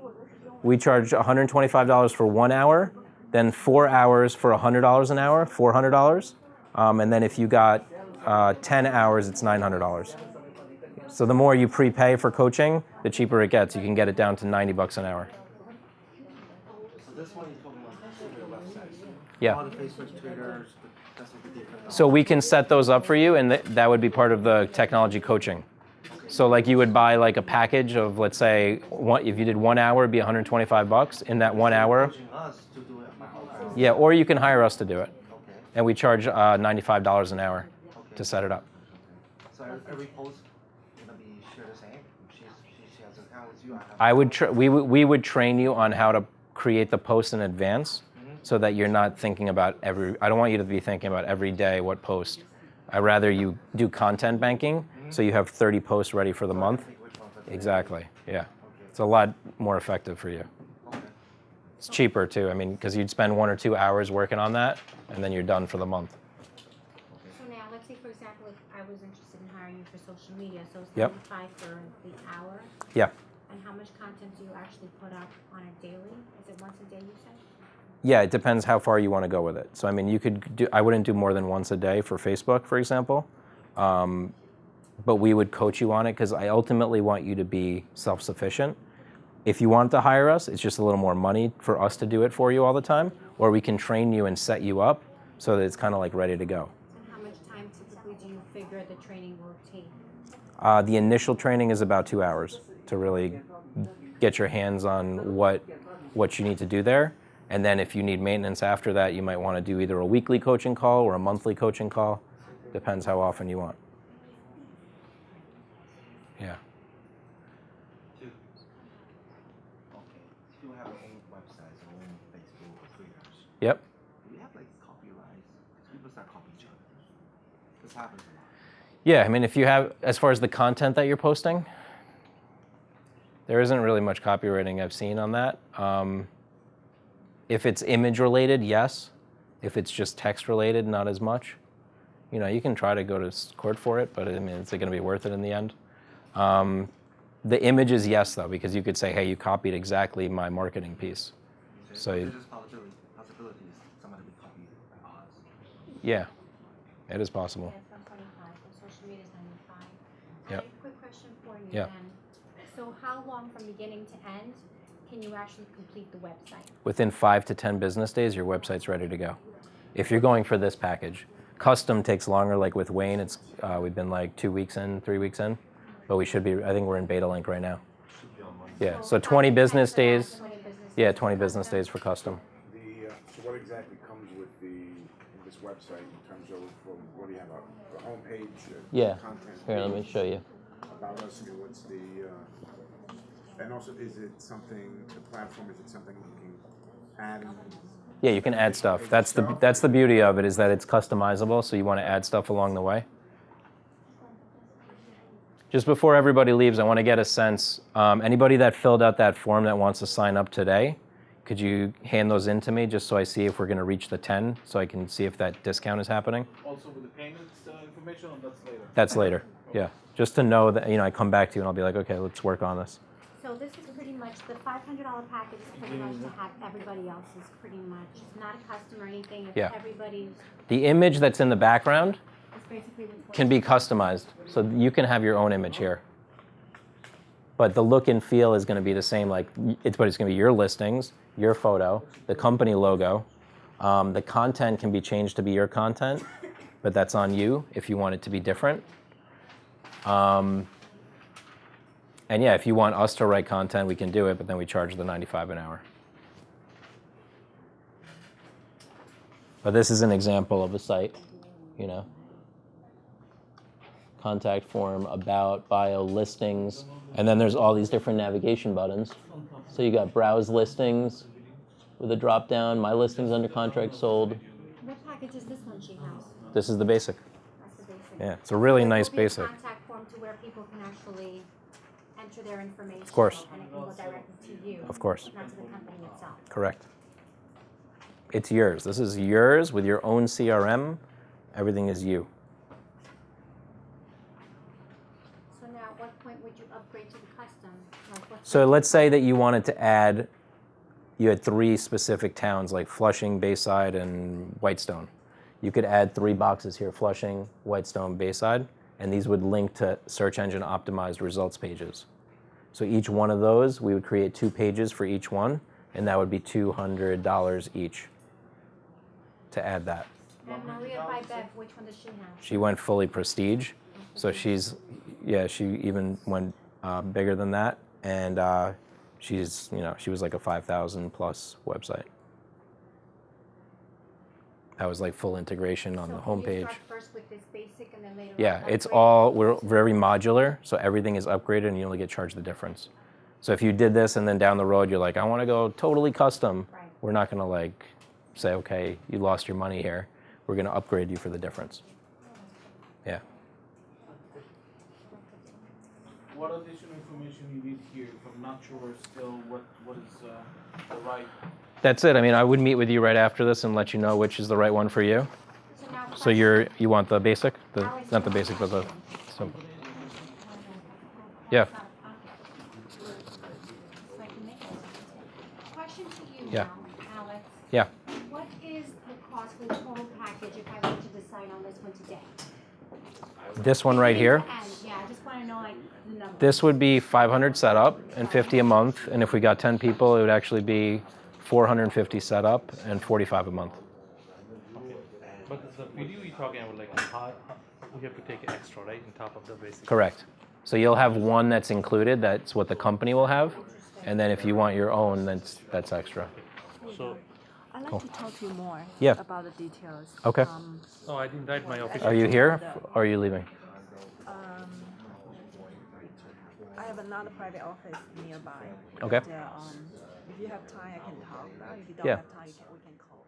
we charge $125 for 1 hour, Then 4 hours for $100 an hour, $400. And then if you got 10 hours, it's $900. So the more you prepay for coaching, the cheaper it gets. You can get it down to $90 an hour. So this one you're talking about your website. Yeah. All the Facebook, Twitter, that's what the different. So we can set those up for you, and that would be part of the technology coaching. So like you would buy like a package of, let's say, if you did 1 hour, it'd be $125. In that 1 hour, Coaching us to do it. yeah, or you can hire us to do it. Okay. And we charge $95 an hour to set it up. So every post gonna be shared the same. She has an account with you. We would train you on how to create the post in advance, so that you're not thinking about I don't want you to be thinking about every day what post. I'd rather you do content banking, so you have 30 posts ready for the month. Exactly, yeah. It's a lot more effective for you. It's cheaper too, I mean, because you'd spend 1 or 2 hours working on that, and then you're done for the month. So now, let's say, for example, if I was interested in hiring you for social media, so it's Yep. 75 for the hour, Yeah. and how much content do you actually put up on a daily? Is it once a day, you said? Yeah, it depends how far you want to go with it. So I mean, I wouldn't do more than once a day for Facebook, for example. But we would coach you on it because I ultimately want you to be self-sufficient. If you want to hire us, it's just a little more money for us to do it for you all the time, or we can train you and set you up so that it's kind of like ready to go. And how much time typically do you figure the training will take? The initial training is about 2 hours to really get your hands on what you need to do there. And then if you need maintenance after that, you might want to do either a weekly coaching call or a monthly coaching call. Depends how often you want. Yeah. Okay. You have your own websites, your own Facebook or Twitter. Yep. Do you have like copyrights? People start copying each other. This happens a lot. Yeah, I mean, if you have, as far as the content that you're posting, there isn't really much copywriting I've seen on that. If it's image related, yes. If it's just text related, not as much. You know, you can try to go to court for it, but I mean, is it going to be worth it in the end? The images, yes, though, because you could say, hey, you copied exactly my marketing piece. So there's just possibilities somebody would copy us. Yeah, it is possible. Yeah, it's 125, and social media is 95. Yep. I have a quick question for you Yeah. then. So how long from beginning to end can you actually complete the website? Within 5 to 10 business days, your website's ready to go. If you're going for this package. Custom takes longer, like with Wayne, it's we've been like 2 weeks in, 3 weeks in, but we should be, I think we're in beta link right now. Yeah, so 20 business days. Yeah, 20 business days for custom. So what exactly comes with this website in terms of what do you have, a homepage? Yeah, Content here, let me show you. About us, what's and also is it something, the platform, is it something you can add? Yeah, you can add stuff. That's the beauty of it, is that it's customizable, so you want to add stuff along the way. Just before everybody leaves, I want to get a sense, anybody that filled out that form that wants to sign up today, could you hand those in to me just so I see if we're going to reach the 10, so I can see if that discount is happening? Also with the payments information, or that's later? That's later, yeah. Just to know that, I come back to you and I'll be like, okay, let's work on this. So this is pretty much, the $500 package is pretty much to have everybody else's pretty much. It's not a custom or anything, it's Yeah. everybody's. The image that's in the background It's basically what's can be customized, so you can have your own image here. But the look and feel is going to be the same, but it's going to be your listings, your photo, the company logo. The content can be changed to be your content, but that's on you if you want it to be different. And yeah, if you want us to write content, we can do it, but then we charge the $95 an hour. But this is an example of a site, Contact form, about, bio, listings, and then there's all these different navigation buttons. So you got browse listings with a drop down, my listings under contract sold. What package is this one she has? This is the basic. That's the basic. Yeah, it's a really So nice there'll be a basic. contact form to where people can actually enter their information. Of course. And it can go directly to you. Of course. Not to the company itself. Correct. It's yours. This is yours with your own CRM. Everything is you. So now, at what point would you upgrade to the custom? Like what's So let's say that you wanted to add you had 3 specific towns like Flushing, Bayside, and Whitestone. You could add 3 boxes here, Flushing, Whitestone, Bayside, and these would link to search engine optimized results pages. So each one of those, we would create 2 pages for each one, and that would be $200 each to add that. And Maria by Bev, which one does she have? She went fully prestige, so she's, yeah, she even went bigger than that, and she's, you know, she was like a 5,000 plus website. That was like full integration on the You homepage. start first with this basic and then later Yeah, on it's upgrade? all, we're very modular, so everything is upgraded and you only get charged the difference. So if you did this and then down the road you're like, I want to go totally custom, Right. we're not going to like say, okay, you lost your money here. We're going to upgrade you for the difference. Yeah. What additional information you need here? If I'm not sure still what is the right. That's it. I mean, I would meet with you right after this and let you know which is the right one for you. So now So you want the basic? Not the basic, but the simple. Yeah. Question to you Yeah. now, Alex. Yeah. What is the cost for the total package if I were to decide on this one today? This one right here. And, yeah, I just want to know like the number. This would be 500 setup and 50 a month. And if we got 10 people, it would actually be 450 setup and 45 a month. But the video you're talking about, like how we have to take extra, right, on top of the basic. Correct. So you'll have one that's included. That's what the company will have. And then if you want your own, that's extra. So. I'd like Cool. to talk to you more Yeah. about the details. Okay. Oh, I didn't write my official. Are you here or are you leaving? I have another private office nearby. Okay. But, if you have time, I can talk now. If you don't Yeah. have time, we can call.